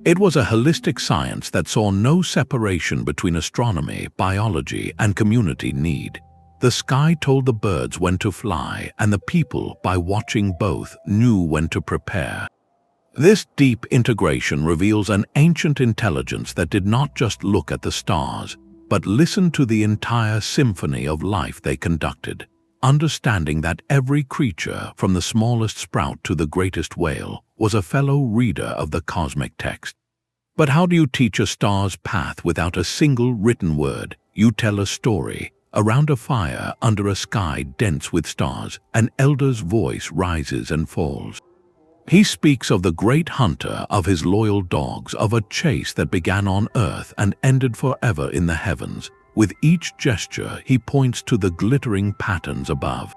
It was a holistic science that saw no separation between astronomy, biology, and community need. The sky told the birds when to fly, and the people, by watching both, knew when to prepare. This deep integration reveals an ancient intelligence that did not just look at the stars, but listened to the entire symphony of life they conducted, understanding that every creature, from the smallest sprout to the greatest whale, was a fellow reader of the cosmic text. But how do you teach a star's path without a single written word? You tell a story. Around a fire, under a sky dense with stars, an elder's voice rises and falls. He speaks of the great hunter, of his loyal dogs, of a chase that began on earth and ended forever in the heavens. With each gesture, he points to the glittering patterns above.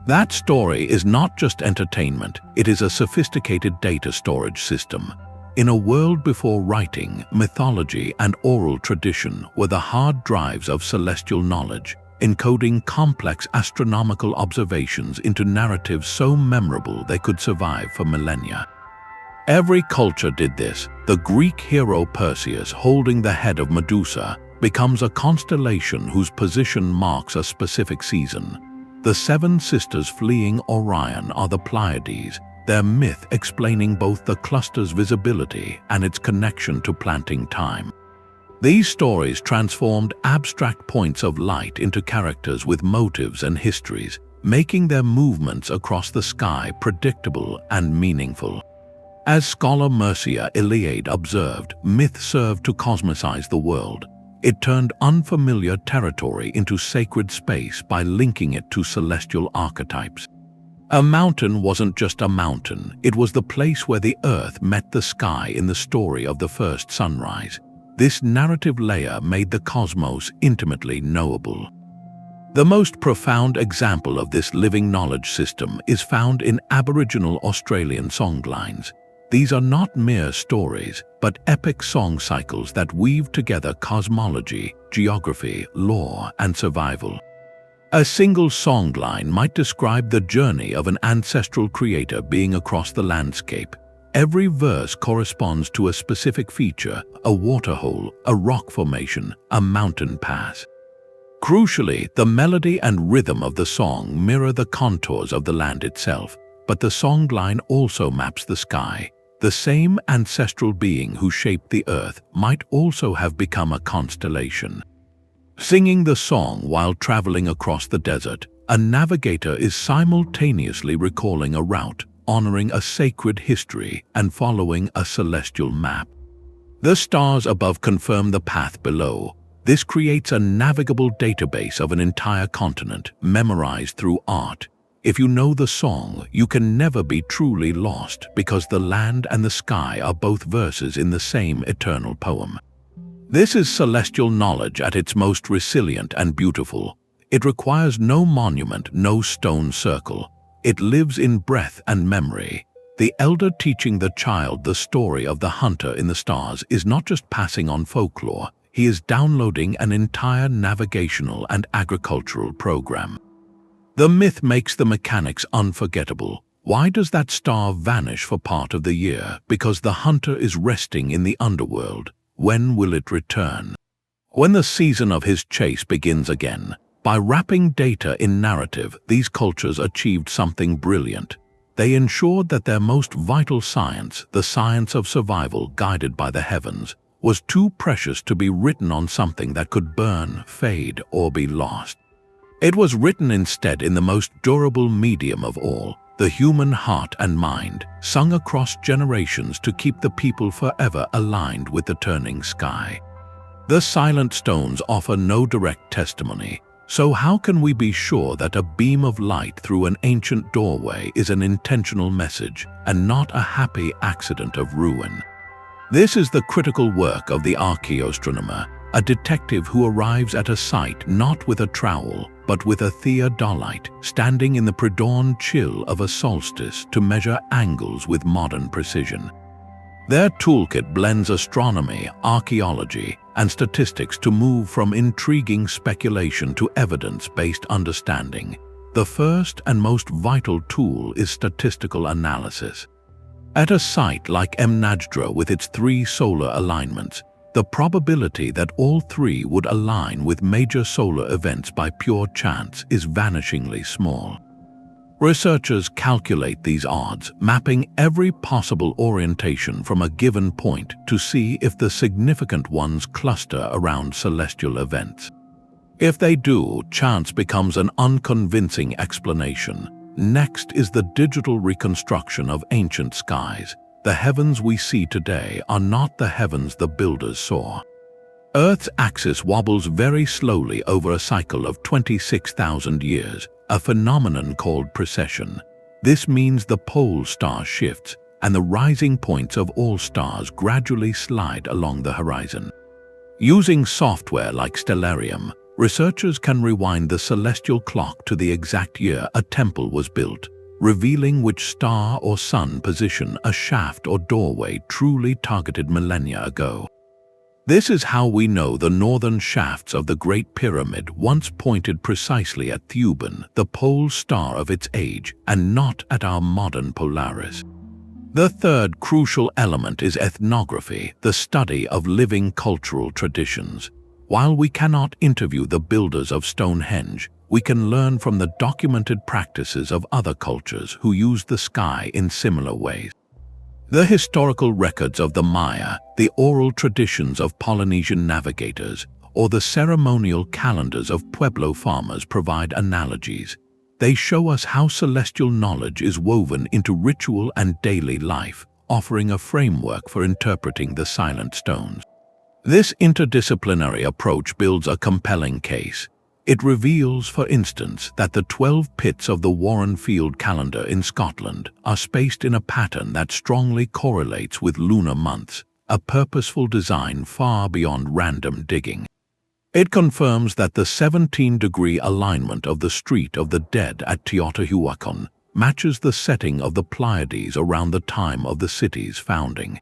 That story is not just entertainment, it is a sophisticated data storage system. In a world before writing, mythology and oral tradition were the hard drives of celestial knowledge, encoding complex astronomical observations into narratives so memorable they could survive for millennia. Every culture did this. The Greek hero Perseus, holding the head of Medusa, becomes a constellation whose position marks a specific season. The seven sisters fleeing Orion are the Pleiades, their myth explaining both the cluster's visibility and its connection to planting time. These stories transformed abstract points of light into characters with motives and histories, making their movements across the sky predictable and meaningful. As scholar Mircea Eliade observed, myth served to cosmicize the world. It turned unfamiliar territory into sacred space by linking it to celestial archetypes. A mountain wasn't just a mountain, it was the place where the earth met the sky in the story of the first sunrise. This narrative layer made the cosmos intimately knowable. The most profound example of this living knowledge system is found in Aboriginal Australian songlines. These are not mere stories, but epic song cycles that weave together cosmology, geography, lore, and survival. A single songline might describe the journey of an ancestral creator being across the landscape, Every verse corresponds to a specific feature, a waterhole, a rock formation, a mountain pass. Crucially, the melody and rhythm of the song mirror the contours of the land itself, but the songline also maps the sky. The same ancestral being who shaped the earth might also have become a constellation. Singing the song while traveling across the desert, a navigator is simultaneously recalling a route, honoring a sacred history, and following a celestial map. The stars above confirm the path below. This creates a navigable database of an entire continent, memorized through art. If you know the song, you can never be truly lost because the land and the sky are both verses in the same eternal poem. This is celestial knowledge at its most resilient and beautiful. It requires no monument, no stone circle. It lives in breath and memory. The elder teaching the child the story of the hunter in the stars is not just passing on folklore. He is downloading an entire navigational and agricultural program. The myth makes the mechanics unforgettable. Why does that star vanish for part of the year? Because the hunter is resting in the underworld. When will it return? When the season of his chase begins again. By wrapping data in narrative, these cultures achieved something brilliant. They ensured that their most vital science, the science of survival guided by the heavens, was too precious to be written on something that could burn, fade, or be lost. It was written instead in the most durable medium of all, the human heart and mind, sung across generations to keep the people forever aligned with the turning sky. The silent stones offer no direct testimony, so how can we be sure that a beam of light through an ancient doorway is an intentional message and not a happy accident of ruin? This is the critical work of the Archaeoastronomer, a detective who arrives at a site not with a trowel, but with a theodolite, standing in the pre-dawn chill of a solstice to measure angles with modern precision. Their toolkit blends astronomy, archaeology, and statistics to move from intriguing speculation to evidence-based understanding. The first and most vital tool is statistical analysis. At a site like Mnajdra with its 3 solar alignments, the probability that all 3 would align with major solar events by pure chance is vanishingly small. Researchers calculate these odds, mapping every possible orientation from a given point to see if the significant ones cluster around celestial events. If they do, chance becomes an unconvincing explanation. Next is the digital reconstruction of ancient skies. The heavens we see today are not the heavens the builders saw. Earth's axis wobbles very slowly over a cycle of 26,000 years, a phenomenon called precession. This means the pole star shifts, and the rising points of all stars gradually slide along the horizon. Using software like Stellarium, researchers can rewind the celestial clock to the exact year a temple was built, revealing which star or sun position a shaft or doorway truly targeted millennia ago. This is how we know the northern shafts of the Great Pyramid once pointed precisely at Thuban, the pole star of its age, and not at our modern Polaris. The third crucial element is ethnography, the study of living cultural traditions. While we cannot interview the builders of Stonehenge, we can learn from the documented practices of other cultures who used the sky in similar ways. The historical records of the Maya, the oral traditions of Polynesian navigators, or the ceremonial calendars of Pueblo farmers provide analogies. They show us how celestial knowledge is woven into ritual and daily life, offering a framework for interpreting the silent stones. This interdisciplinary approach builds a compelling case. It reveals, for instance, that the 12 pits of the Warrenfield calendar in Scotland are spaced in a pattern that strongly correlates with lunar months, a purposeful design far beyond random digging. It confirms that the 17-degree alignment of the Street of the Dead at Teotihuacan matches the setting of the Pleiades around the time of the city's founding.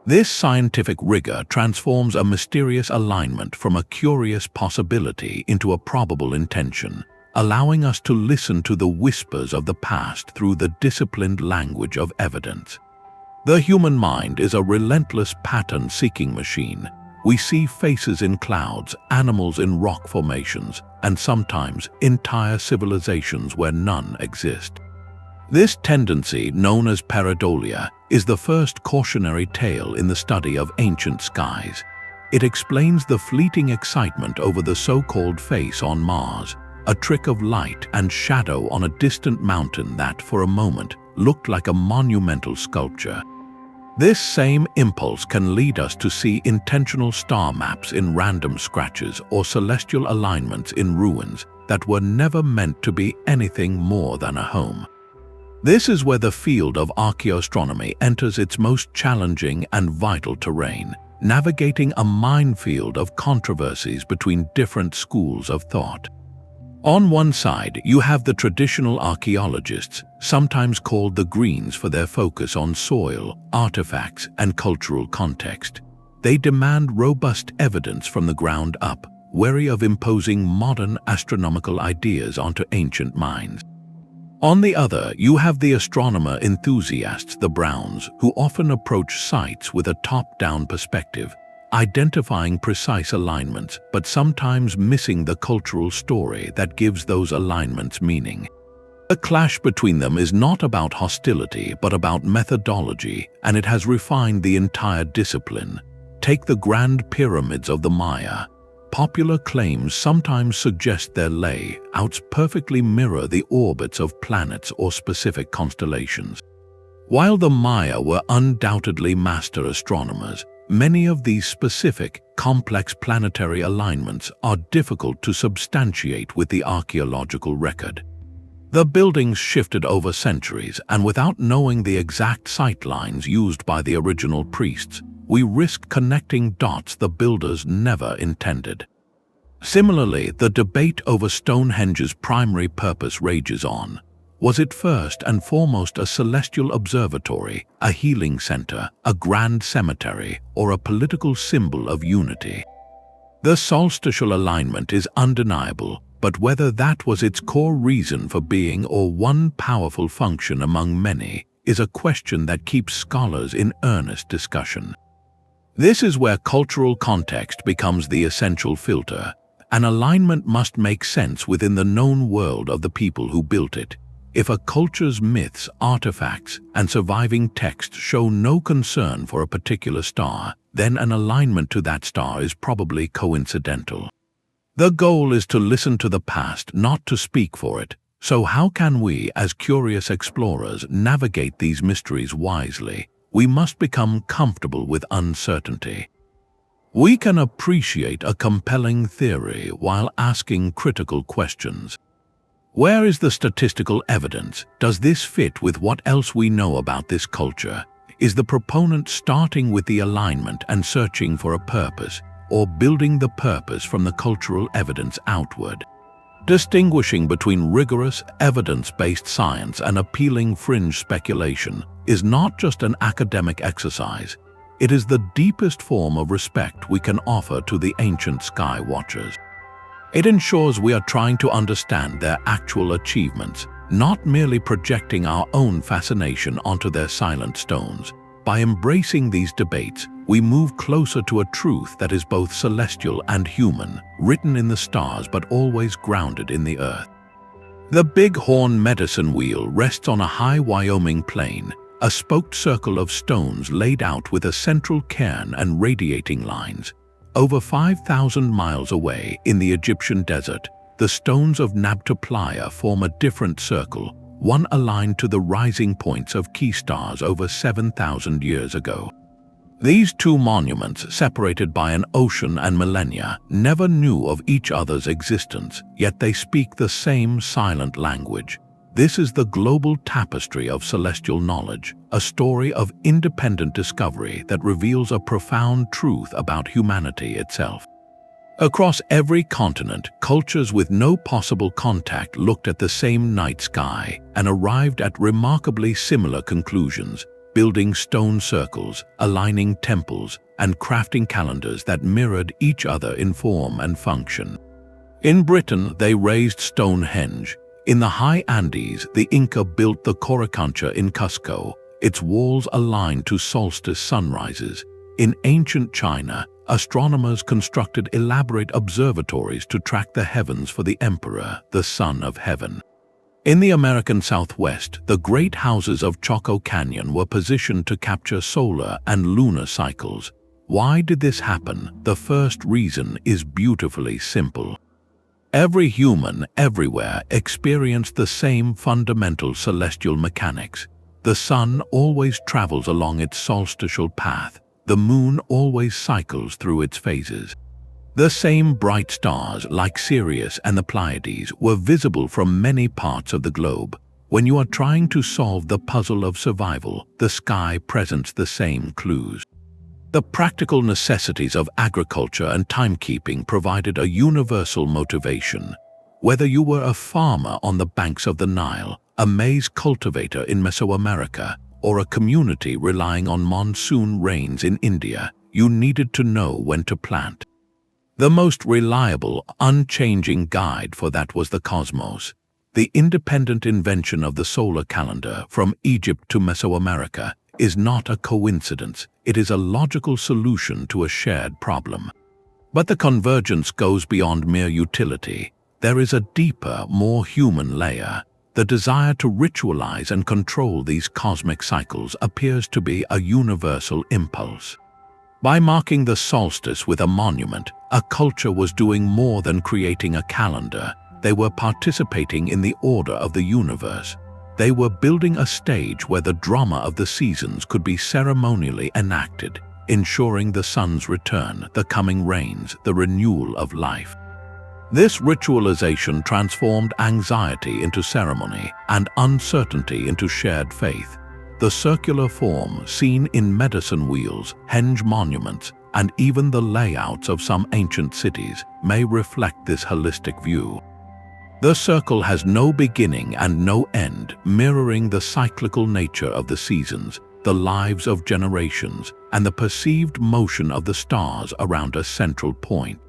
This scientific rigor transforms a mysterious alignment from a curious possibility into a probable intention, allowing us to listen to the whispers of the past through the disciplined language of evidence. The human mind is a relentless pattern-seeking machine. We see faces in clouds, animals in rock formations, and sometimes entire civilizations where none exist. This tendency, known as Pareidolia, is the first cautionary tale in the study of ancient skies. It explains the fleeting excitement over the so-called face on Mars, a trick of light and shadow on a distant mountain that, for a moment, looked like a monumental sculpture. This same impulse can lead us to see intentional star maps in random scratches or celestial alignments in ruins that were never meant to be anything more than a home. This is where the field of archaeoastronomy enters its most challenging and vital terrain, navigating a minefield of controversies between different schools of thought. On one side, you have the traditional archaeologists, sometimes called the Greens for their focus on soil, artifacts, and cultural context. They demand robust evidence from the ground up, wary of imposing modern astronomical ideas onto ancient minds. On the other, you have the astronomer enthusiasts, the Browns, who often approach sites with a top-down perspective, identifying precise alignments, but sometimes missing the cultural story that gives those alignments meaning. The clash between them is not about hostility, but about methodology, and it has refined the entire discipline. Take the Grand Pyramids of the Maya. Popular claims sometimes suggest their layouts perfectly mirror the orbits of planets or specific constellations. While the Maya were undoubtedly master astronomers, many of these specific, complex planetary alignments are difficult to substantiate with the archaeological record. The buildings shifted over centuries, and without knowing the exact sightlines used by the original priests, we risk connecting dots the builders never intended. Similarly, the debate over Stonehenge's primary purpose rages on. Was it first and foremost a celestial observatory, a healing center, a grand cemetery, or a political symbol of unity? The solstitial alignment is undeniable, but whether that was its core reason for being or one powerful function among many is a question that keeps scholars in earnest discussion. This is where cultural context becomes the essential filter. An alignment must make sense within the known world of the people who built it. If a culture's myths, artifacts, and surviving texts show no concern for a particular star, then an alignment to that star is probably coincidental. The goal is to listen to the past, not to speak for it. So how can we, as curious explorers, navigate these mysteries wisely? We must become comfortable with uncertainty. We can appreciate a compelling theory while asking critical questions. Where is the statistical evidence? Does this fit with what else we know about this culture? Is the proponent starting with the alignment and searching for a purpose, or building the purpose from the cultural evidence outward? Distinguishing between rigorous, evidence-based science and appealing fringe speculation is not just an academic exercise. It is the deepest form of respect we can offer to the ancient sky watchers. It ensures we are trying to understand their actual achievements, not merely projecting our own fascination onto their silent stones. By embracing these debates, we move closer to a truth that is both celestial and human, written in the stars but always grounded in the earth. The Bighorn medicine wheel rests on a high Wyoming plain, a spoked circle of stones laid out with a central cairn and radiating lines. Over 5,000 miles away in the Egyptian desert, the stones of Mnajdra form a different circle, one aligned to the rising points of key stars over 7,000 years ago. These two monuments, separated by an ocean and millennia, never knew of each other's existence, yet they speak the same silent language. This is the global tapestry of celestial knowledge, a story of independent discovery that reveals a profound truth about humanity itself. Across every continent, cultures with no possible contact looked at the same night sky and arrived at remarkably similar conclusions, building stone circles, aligning temples, and crafting calendars that mirrored each other in form and function. In Britain, they raised Stonehenge. In the high Andes, the Inca built the Coricancha in Cusco, its walls aligned to solstice sunrises. In ancient China, astronomers constructed elaborate observatories to track the heavens for the emperor, the son of heaven. In the American Southwest, the great houses of Chaco Canyon were positioned to capture solar and lunar cycles. Why did this happen? The first reason is beautifully simple. Every human, everywhere, experienced the same fundamental celestial mechanics. The sun always travels along its solstitial path. The moon always cycles through its phases. The same bright stars, like Sirius and the Pleiades, were visible from many parts of the globe. When you are trying to solve the puzzle of survival, the sky presents the same clues. The practical necessities of agriculture and timekeeping provided a universal motivation. Whether you were a farmer on the banks of the Nile, a maize cultivator in Mesoamerica, or a community relying on monsoon rains in India, you needed to know when to plant. The most reliable, unchanging guide for that was the cosmos. The independent invention of the solar calendar from Egypt to Mesoamerica is not a coincidence. It is a logical solution to a shared problem. But the convergence goes beyond mere utility. There is a deeper, more human layer. The desire to ritualize and control these cosmic cycles appears to be a universal impulse. By marking the solstice with a monument, a culture was doing more than creating a calendar. They were participating in the order of the universe. They were building a stage where the drama of the seasons could be ceremonially enacted, ensuring the sun's return, the coming rains, the renewal of life. This ritualization transformed anxiety into ceremony and uncertainty into shared faith. The circular form seen in medicine wheels, henge monuments, and even the layouts of some ancient cities may reflect this holistic view. The circle has no beginning and no end, mirroring the cyclical nature of the seasons, the lives of generations, and the perceived motion of the stars around a central point.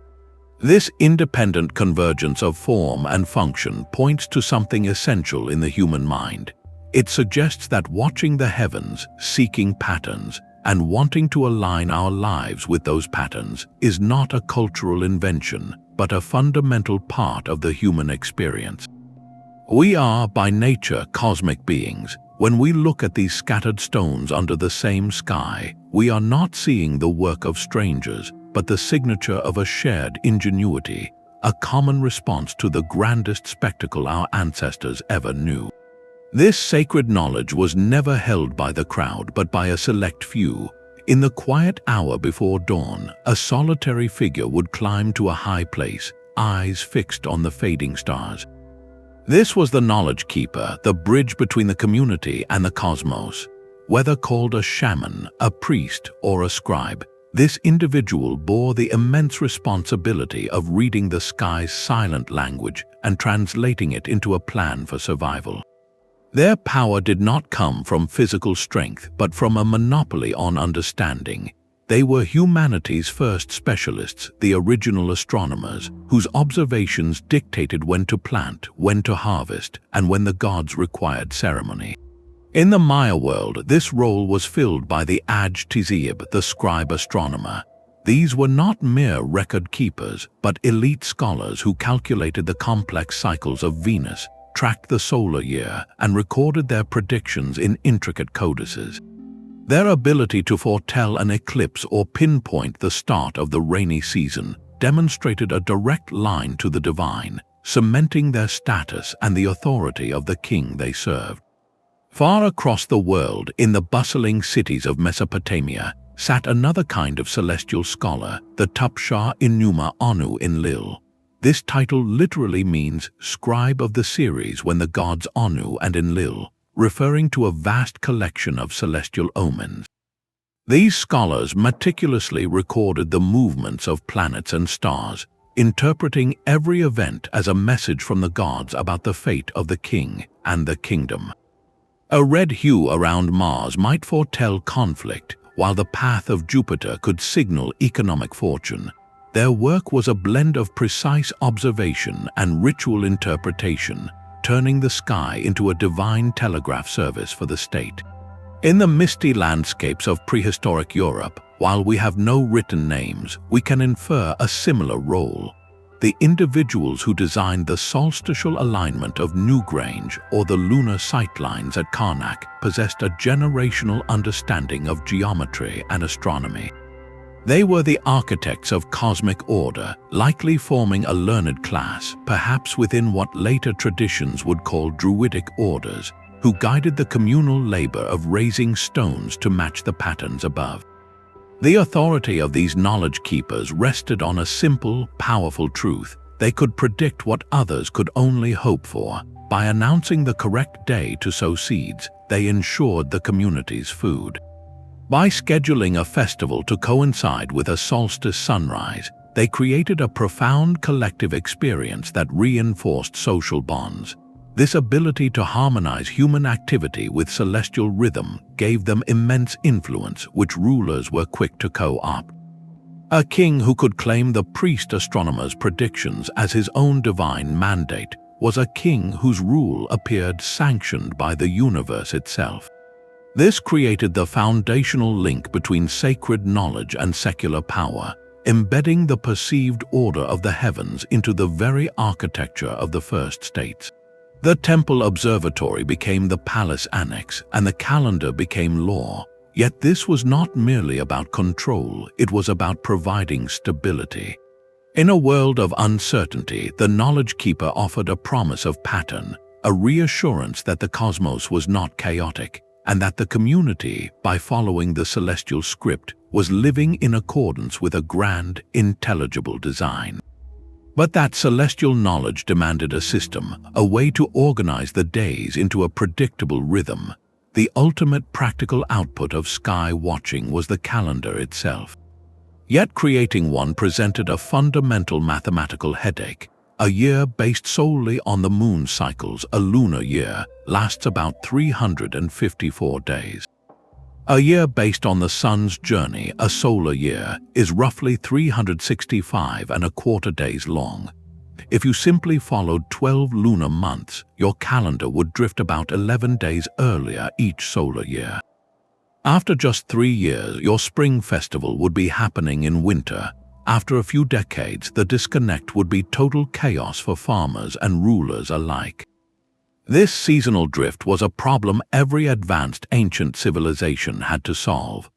This independent convergence of form and function points to something essential in the human mind. It suggests that watching the heavens, seeking patterns, and wanting to align our lives with those patterns is not a cultural invention, but a fundamental part of the human experience. We are, by nature, cosmic beings. When we look at these scattered stones under the same sky, we are not seeing the work of strangers, but the signature of a shared ingenuity, a common response to the grandest spectacle our ancestors ever knew. This sacred knowledge was never held by the crowd, but by a select few. In the quiet hour before dawn, a solitary figure would climb to a high place, eyes fixed on the fading stars. This was the knowledge keeper, the bridge between the community and the cosmos. Whether called a shaman, a priest, or a scribe, this individual bore the immense responsibility of reading the sky's silent language and translating it into a plan for survival. Their power did not come from physical strength, but from a monopoly on understanding. They were humanity's first specialists, the original astronomers, whose observations dictated when to plant, when to harvest, and when the gods required ceremony. In the Maya world, this role was filled by the Aj-Tizib, the scribe astronomer. These were not mere record keepers, but elite scholars who calculated the complex cycles of Venus, tracked the solar year, and recorded their predictions in intricate codices. Their ability to foretell an eclipse or pinpoint the start of the rainy season demonstrated a direct line to the divine, cementing their status and the authority of the king they served. Far across the world, in the bustling cities of Mesopotamia, sat another kind of celestial scholar, the Tupshah Enuma Anu Enlil. This title literally means scribe of the series when the gods Anu and Enlil, referring to a vast collection of celestial omens. These scholars meticulously recorded the movements of planets and stars, interpreting every event as a message from the gods about the fate of the king and the kingdom. A red hue around Mars might foretell conflict, while the path of Jupiter could signal economic fortune. Their work was a blend of precise observation and ritual interpretation, turning the sky into a divine telegraph service for the state. In the misty landscapes of prehistoric Europe, while we have no written names, we can infer a similar role. The individuals who designed the solstitial alignment of Newgrange or the lunar sightlines at Karnak possessed a generational understanding of geometry and astronomy. They were the architects of cosmic order, likely forming a learned class, perhaps within what later traditions would call Druidic orders, who guided the communal labor of raising stones to match the patterns above. The authority of these knowledge keepers rested on a simple, powerful truth: they could predict what others could only hope for. By announcing the correct day to sow seeds, they ensured the community's food. By scheduling a festival to coincide with a solstice sunrise, they created a profound collective experience that reinforced social bonds. This ability to harmonize human activity with celestial rhythm gave them immense influence, which rulers were quick to co-opt. A king who could claim the priest astronomer's predictions as his own divine mandate was a king whose rule appeared sanctioned by the universe itself. This created the foundational link between sacred knowledge and secular power, embedding the perceived order of the heavens into the very architecture of the first states. The temple observatory became the palace annex, and the calendar became law. Yet this was not merely about control, it was about providing stability. In a world of uncertainty, the knowledge keeper offered a promise of pattern, a reassurance that the cosmos was not chaotic, and that the community, by following the celestial script, was living in accordance with a grand, intelligible design. But that celestial knowledge demanded a system, a way to organize the days into a predictable rhythm. The ultimate practical output of sky watching was the calendar itself. Yet creating one presented a fundamental mathematical headache. A year based solely on the moon cycles, a lunar year, lasts about 354 days. A year based on the sun's journey, a solar year, is roughly 365¼ days long. If you simply followed 12 lunar months, your calendar would drift about 11 days earlier each solar year. After just 3 years, your spring festival would be happening in winter. After a few decades, the disconnect would be total chaos for farmers and rulers alike. This seasonal drift was a problem every advanced ancient civilization had to solve.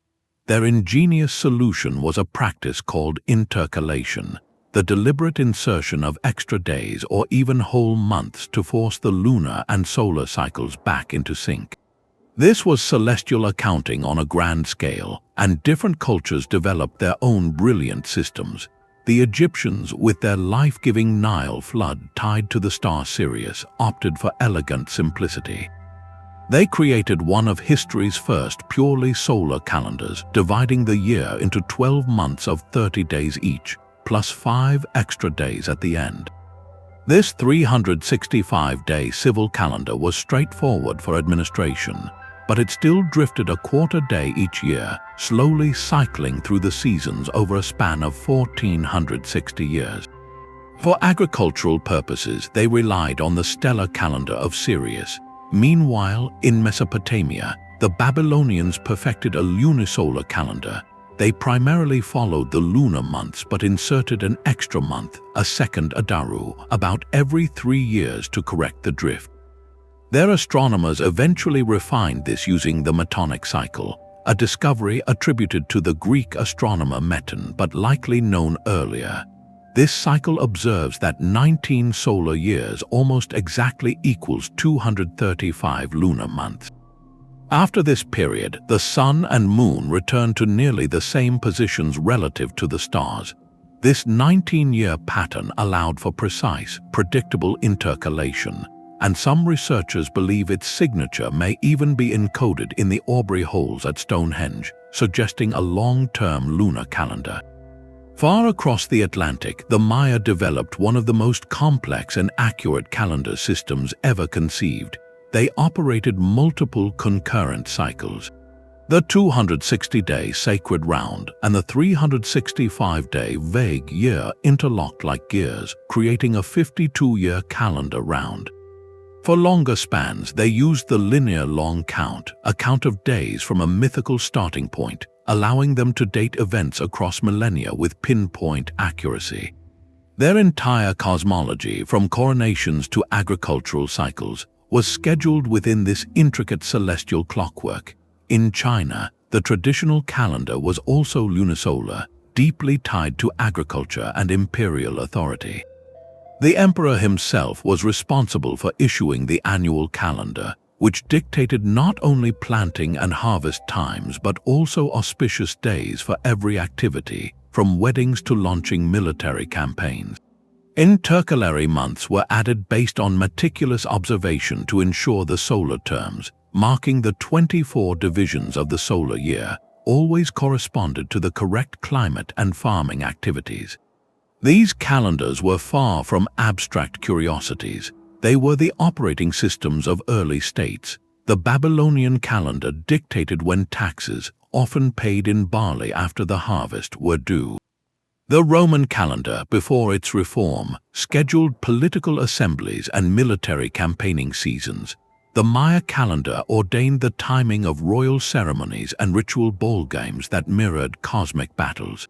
Their ingenious solution was a practice called intercalation, the deliberate insertion of extra days or even whole months to force the lunar and solar cycles back into sync. This was celestial accounting on a grand scale, and different cultures developed their own brilliant systems. The Egyptians, with their life-giving Nile flood tied to the star Sirius, opted for elegant simplicity. They created one of history's first purely solar calendars, dividing the year into 12 months of 30 days each, plus 5 extra days at the end. This 365-day civil calendar was straightforward for administration, but it still drifted a quarter day each year, slowly cycling through the seasons over a span of 1460 years. For agricultural purposes, they relied on the stellar calendar of Sirius. Meanwhile, in Mesopotamia, the Babylonians perfected a lunisolar calendar. They primarily followed the lunar months but inserted an extra month, a second Adaru, about every 3 years to correct the drift. Their astronomers eventually refined this using the Metonic cycle, a discovery attributed to the Greek astronomer Meton but likely known earlier. This cycle observes that 19 solar years almost exactly equals 235 lunar months. After this period, the sun and moon returned to nearly the same positions relative to the stars. This 19-year pattern allowed for precise, predictable intercalation, and some researchers believe its signature may even be encoded in the Aubrey holes at Stonehenge, suggesting a long-term lunar calendar. Far across the Atlantic, the Maya developed one of the most complex and accurate calendar systems ever conceived. They operated multiple concurrent cycles. The 260-day sacred round and the 365-day vague year interlocked like gears, creating a 52-year calendar round. For longer spans, they used the linear long count, a count of days from a mythical starting point, allowing them to date events across millennia with pinpoint accuracy. Their entire cosmology, from coronations to agricultural cycles, was scheduled within this intricate celestial clockwork. In China, the traditional calendar was also lunisolar, deeply tied to agriculture and imperial authority. The emperor himself was responsible for issuing the annual calendar, which dictated not only planting and harvest times but also auspicious days for every activity, from weddings to launching military campaigns. Intercalary months were added based on meticulous observation to ensure the solar terms, marking the 24 divisions of the solar year, always corresponded to the correct climate and farming activities. These calendars were far from abstract curiosities. They were the operating systems of early states. The Babylonian calendar dictated when taxes, often paid in barley after the harvest, were due. The Roman calendar, before its reform, scheduled political assemblies and military campaigning seasons. The Maya calendar ordained the timing of royal ceremonies and ritual ball games that mirrored cosmic battles.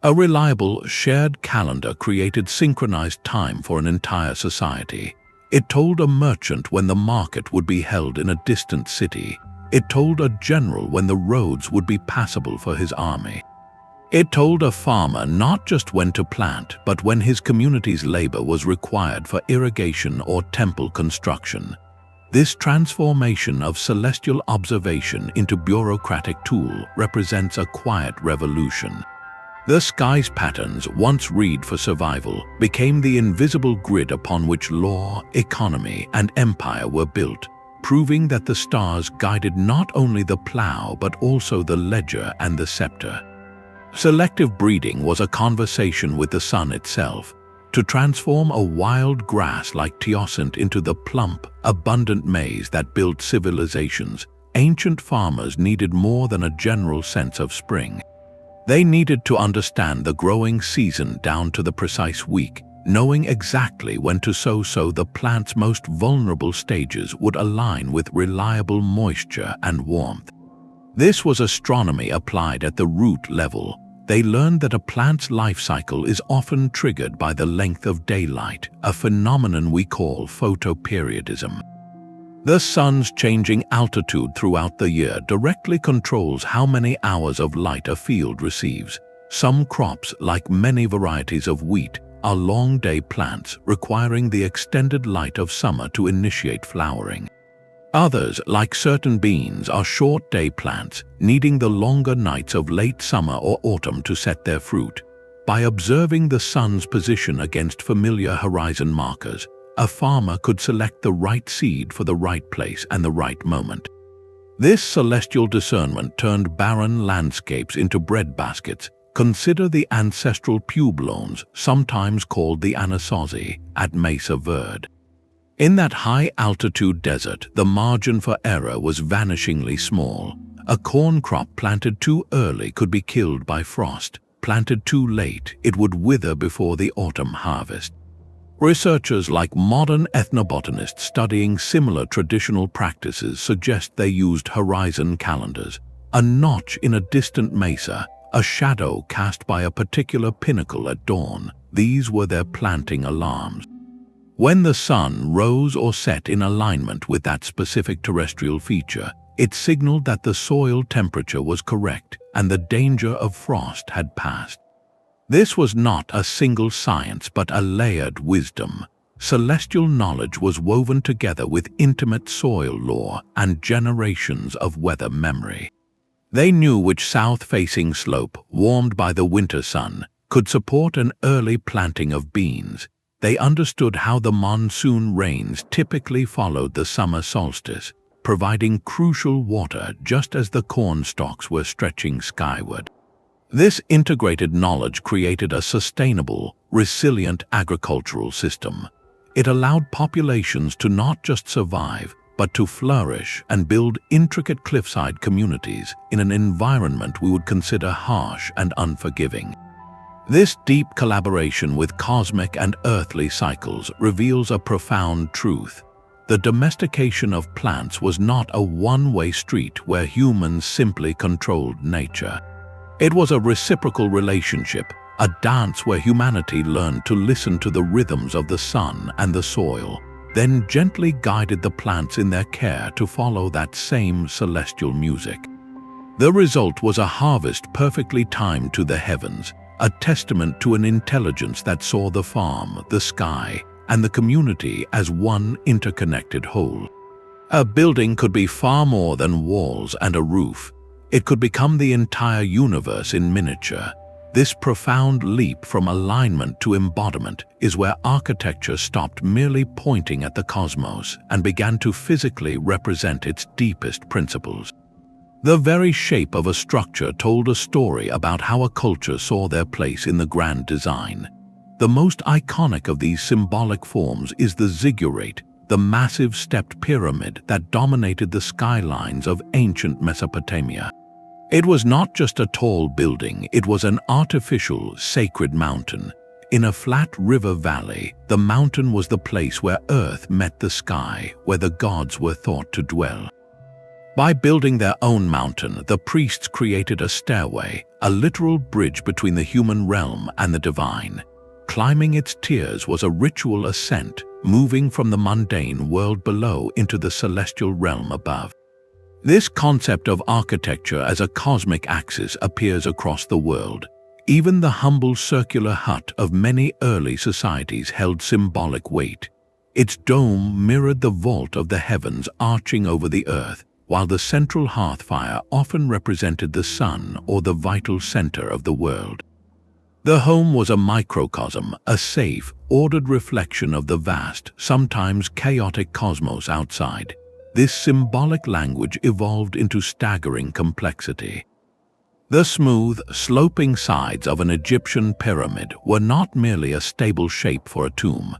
A reliable, shared calendar created synchronized time for an entire society. It told a merchant when the market would be held in a distant city. It told a general when the roads would be passable for his army. It told a farmer not just when to plant, but when his community's labor was required for irrigation or temple construction. This transformation of celestial observation into bureaucratic tool represents a quiet revolution. The sky's patterns, once read for survival, became the invisible grid upon which law, economy, and empire were built, proving that the stars guided not only the plow but also the ledger and the scepter. Selective breeding was a conversation with the sun itself. To transform a wild grass like teosinte into the plump, abundant maize that built civilizations, ancient farmers needed more than a general sense of spring. They needed to understand the growing season down to the precise week, knowing exactly when to sow so the plant's most vulnerable stages would align with reliable moisture and warmth. This was astronomy applied at the root level. They learned that a plant's life cycle is often triggered by the length of daylight, a phenomenon we call photoperiodism. The sun's changing altitude throughout the year directly controls how many hours of light a field receives. Some crops, like many varieties of wheat, are long-day plants requiring the extended light of summer to initiate flowering. Others, like certain beans, are short-day plants, needing the longer nights of late summer or autumn to set their fruit. By observing the sun's position against familiar horizon markers, a farmer could select the right seed for the right place and the right moment. This celestial discernment turned barren landscapes into breadbaskets. Consider the ancestral pueblones, sometimes called the Anasazi, at Mesa Verde. In that high-altitude desert, the margin for error was vanishingly small. A corn crop planted too early could be killed by frost. Planted too late, it would wither before the autumn harvest. Researchers like modern ethnobotanists studying similar traditional practices suggest they used horizon calendars. A notch in a distant mesa, a shadow cast by a particular pinnacle at dawn, these were their planting alarms. When the sun rose or set in alignment with that specific terrestrial feature, it signaled that the soil temperature was correct and the danger of frost had passed. This was not a single science but a layered wisdom. Celestial knowledge was woven together with intimate soil lore and generations of weather memory. They knew which south-facing slope, warmed by the winter sun, could support an early planting of beans. They understood how the monsoon rains typically followed the summer solstice, providing crucial water just as the corn stalks were stretching skyward. This integrated knowledge created a sustainable, resilient agricultural system. It allowed populations to not just survive, but to flourish and build intricate cliffside communities in an environment we would consider harsh and unforgiving. This deep collaboration with cosmic and earthly cycles reveals a profound truth. the domestication of plants was not a one-way street where humans simply controlled nature. It was a reciprocal relationship, a dance where humanity learned to listen to the rhythms of the sun and the soil, then gently guided the plants in their care to follow that same celestial music. The result was a harvest perfectly timed to the heavens, a testament to an intelligence that saw the farm, the sky, and the community as one interconnected whole. A building could be far more than walls and a roof. It could become the entire universe in miniature. This profound leap from alignment to embodiment is where architecture stopped merely pointing at the cosmos and began to physically represent its deepest principles. The very shape of a structure told a story about how a culture saw their place in the grand design. The most iconic of these symbolic forms is the ziggurat, the massive stepped pyramid that dominated the skylines of ancient Mesopotamia. It was not just a tall building, it was an artificial, sacred mountain. In a flat river valley, the mountain was the place where earth met the sky, where the gods were thought to dwell. By building their own mountain, the priests created a stairway, a literal bridge between the human realm and the divine. Climbing its tiers was a ritual ascent, moving from the mundane world below into the celestial realm above. This concept of architecture as a cosmic axis appears across the world. Even the humble circular hut of many early societies held symbolic weight. Its dome mirrored the vault of the heavens arching over the earth, while the central hearthfire often represented the sun or the vital center of the world. The home was a microcosm, a safe, ordered reflection of the vast, sometimes chaotic cosmos outside. This symbolic language evolved into staggering complexity. The smooth, sloping sides of an Egyptian pyramid were not merely a stable shape for a tomb.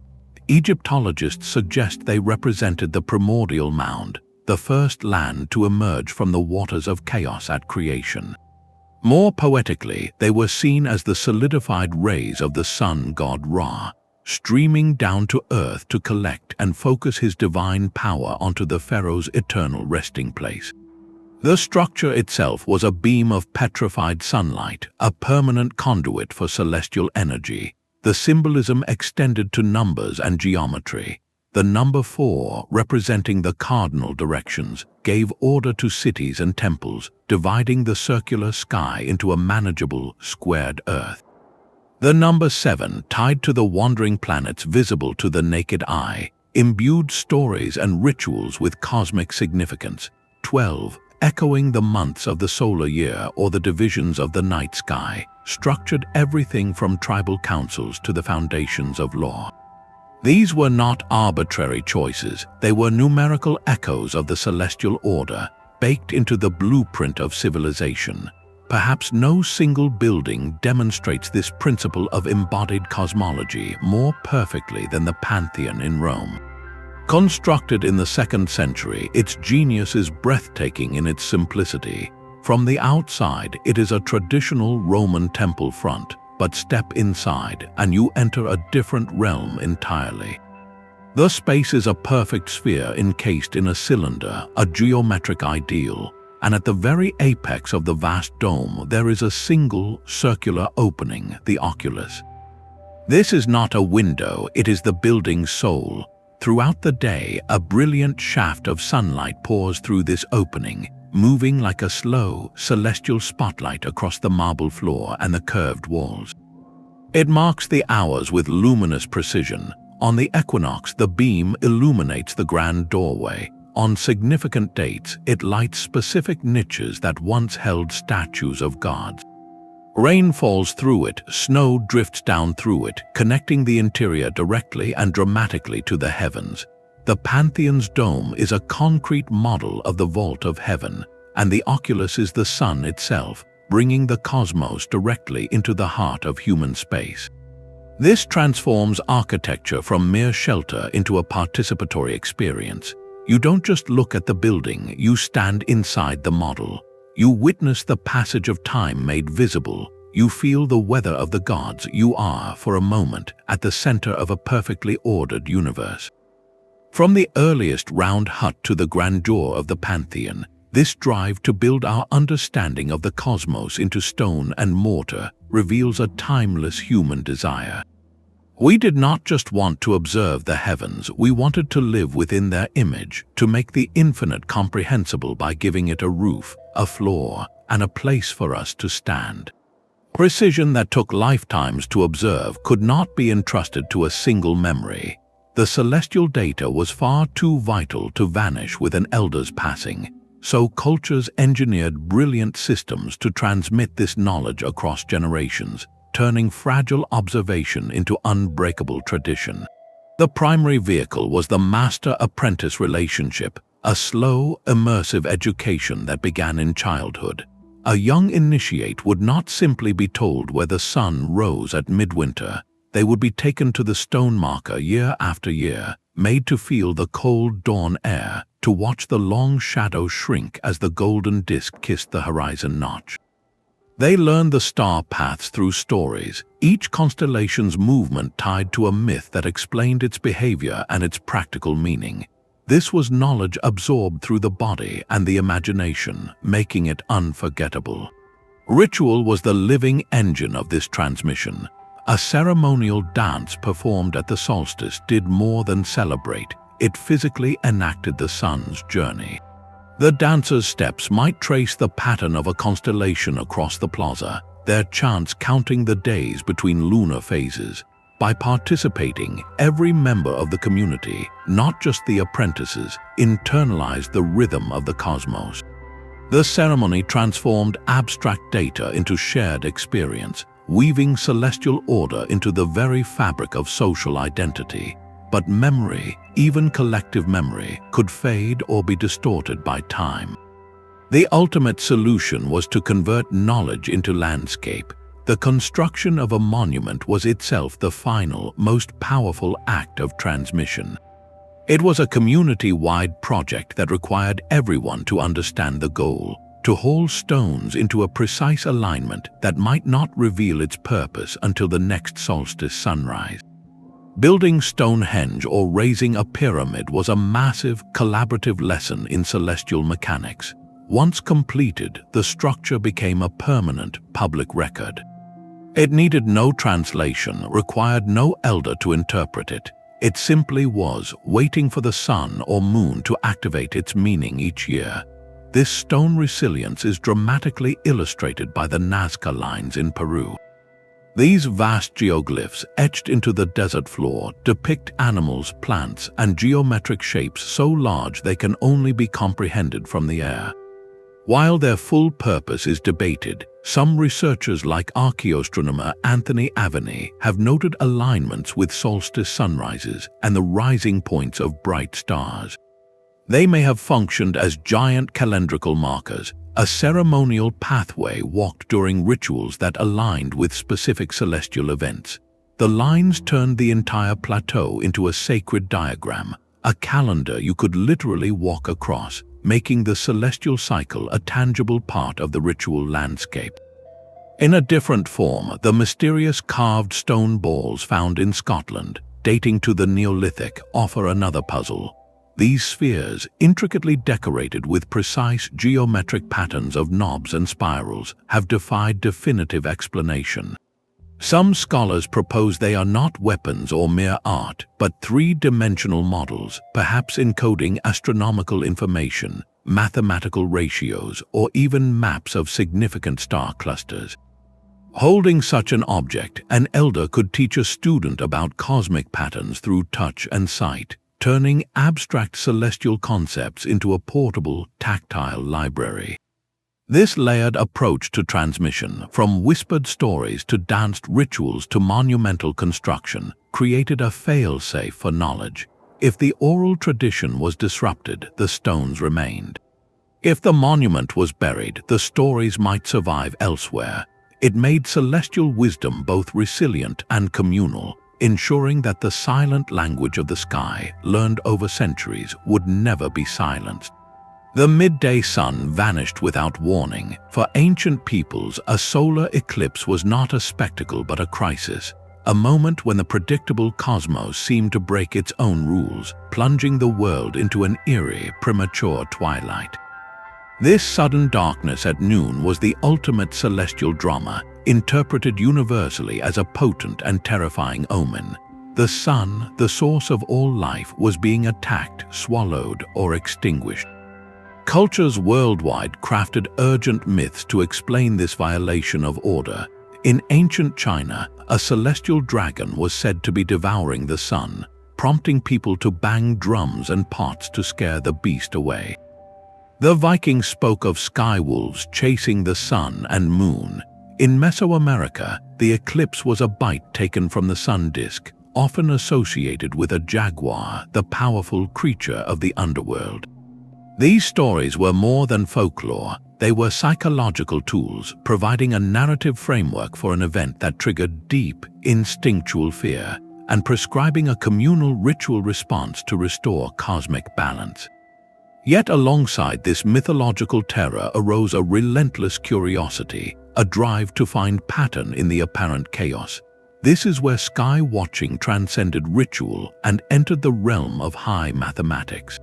Egyptologists suggest they represented the primordial mound, the first land to emerge from the waters of chaos at creation. More poetically, they were seen as the solidified rays of the sun god Ra, streaming down to earth to collect and focus his divine power onto the pharaoh's eternal resting place. The structure itself was a beam of petrified sunlight, a permanent conduit for celestial energy. The symbolism extended to numbers and geometry. The number 4, representing the cardinal directions, gave order to cities and temples, dividing the circular sky into a manageable, squared earth. The number 7, tied to the wandering planets visible to the naked eye, imbued stories and rituals with cosmic significance. 12, echoing the months of the solar year or the divisions of the night sky, structured everything from tribal councils to the foundations of law. These were not arbitrary choices, they were numerical echoes of the celestial order, baked into the blueprint of civilization. Perhaps no single building demonstrates this principle of embodied cosmology more perfectly than the Pantheon in Rome. Constructed in the 2nd century, its genius is breathtaking in its simplicity. From the outside, it is a traditional Roman temple front, but step inside and you enter a different realm entirely. The space is a perfect sphere encased in a cylinder, a geometric ideal, and at the very apex of the vast dome there is a single circular opening, the oculus. This is not a window, it is the building's soul. Throughout the day, a brilliant shaft of sunlight pours through this opening, moving like a slow, celestial spotlight across the marble floor and the curved walls. It marks the hours with luminous precision. On the equinox, the beam illuminates the grand doorway. On significant dates, it lights specific niches that once held statues of gods. Rain falls through it, snow drifts down through it, connecting the interior directly and dramatically to the heavens. The Pantheon's dome is a concrete model of the vault of heaven, and the oculus is the sun itself, bringing the cosmos directly into the heart of human space. This transforms architecture from mere shelter into a participatory experience. You don't just look at the building, you stand inside the model. You witness the passage of time made visible. You feel the weather of the gods. You are, for a moment, at the center of a perfectly ordered universe. From the earliest round hut to the grandeur of the pantheon, this drive to build our understanding of the cosmos into stone and mortar reveals a timeless human desire. We did not just want to observe the heavens, we wanted to live within their image, to make the infinite comprehensible by giving it a roof, a floor, and a place for us to stand. Precision that took lifetimes to observe could not be entrusted to a single memory. The celestial data was far too vital to vanish with an elder's passing, so cultures engineered brilliant systems to transmit this knowledge across generations, turning fragile observation into unbreakable tradition. The primary vehicle was the master-apprentice relationship, a slow, immersive education that began in childhood. A young initiate would not simply be told where the sun rose at midwinter. They would be taken to the stone marker year after year, made to feel the cold dawn air, to watch the long shadow shrink as the golden disk kissed the horizon notch. They learned the star paths through stories, each constellation's movement tied to a myth that explained its behavior and its practical meaning. This was knowledge absorbed through the body and the imagination, making it unforgettable. Ritual was the living engine of this transmission. A ceremonial dance performed at the solstice did more than celebrate, it physically enacted the sun's journey. The dancers' steps might trace the pattern of a constellation across the plaza, their chants counting the days between lunar phases. By participating, every member of the community, not just the apprentices, internalized the rhythm of the cosmos. The ceremony transformed abstract data into shared experience, weaving celestial order into the very fabric of social identity. But memory, even collective memory, could fade or be distorted by time. The ultimate solution was to convert knowledge into landscape. The construction of a monument was itself the final, most powerful act of transmission. It was a community-wide project that required everyone to understand the goal, to hold stones into a precise alignment that might not reveal its purpose until the next solstice sunrise. Building Stonehenge or raising a pyramid was a massive, collaborative lesson in celestial mechanics. Once completed, the structure became a permanent public record. It needed no translation, required no elder to interpret it. It simply was, waiting for the sun or moon to activate its meaning each year. This stone resilience is dramatically illustrated by the Nazca lines in Peru. These vast geoglyphs, etched into the desert floor, depict animals, plants, and geometric shapes so large they can only be comprehended from the air. While their full purpose is debated, some researchers like Archaeoastronomer Anthony Aveni have noted alignments with solstice sunrises and the rising points of bright stars. They may have functioned as giant calendrical markers, a ceremonial pathway walked during rituals that aligned with specific celestial events. The lines turned the entire plateau into a sacred diagram, a calendar you could literally walk across, making the celestial cycle a tangible part of the ritual landscape. In a different form, the mysterious carved stone balls found in Scotland, dating to the Neolithic, offer another puzzle. These spheres, intricately decorated with precise geometric patterns of knobs and spirals, have defied definitive explanation. Some scholars propose they are not weapons or mere art, but three-dimensional models, perhaps encoding astronomical information, mathematical ratios, or even maps of significant star clusters. Holding such an object, an elder could teach a student about cosmic patterns through touch and sight, turning abstract celestial concepts into a portable, tactile library. This layered approach to transmission, from whispered stories to danced rituals to monumental construction, created a fail-safe for knowledge. If the oral tradition was disrupted, the stones remained. If the monument was buried, the stories might survive elsewhere. It made celestial wisdom both resilient and communal, ensuring that the silent language of the sky, learned over centuries, would never be silenced. The midday sun vanished without warning. For ancient peoples, a solar eclipse was not a spectacle but a crisis. a moment when the predictable cosmos seemed to break its own rules, plunging the world into an eerie, premature twilight. This sudden darkness at noon was the ultimate celestial drama, interpreted universally as a potent and terrifying omen. The sun, the source of all life, was being attacked, swallowed, or extinguished. Cultures worldwide crafted urgent myths to explain this violation of order. In ancient China, a celestial dragon was said to be devouring the sun, prompting people to bang drums and pots to scare the beast away. The Vikings spoke of sky wolves chasing the sun and moon. In Mesoamerica, the eclipse was a bite taken from the sun disk, often associated with a jaguar, the powerful creature of the underworld. These stories were more than folklore. They were psychological tools, providing a narrative framework for an event that triggered deep, instinctual fear, and prescribing a communal ritual response to restore cosmic balance. Yet alongside this mythological terror arose a relentless curiosity, a drive to find pattern in the apparent chaos. This is where sky watching transcended ritual and entered the realm of high mathematics.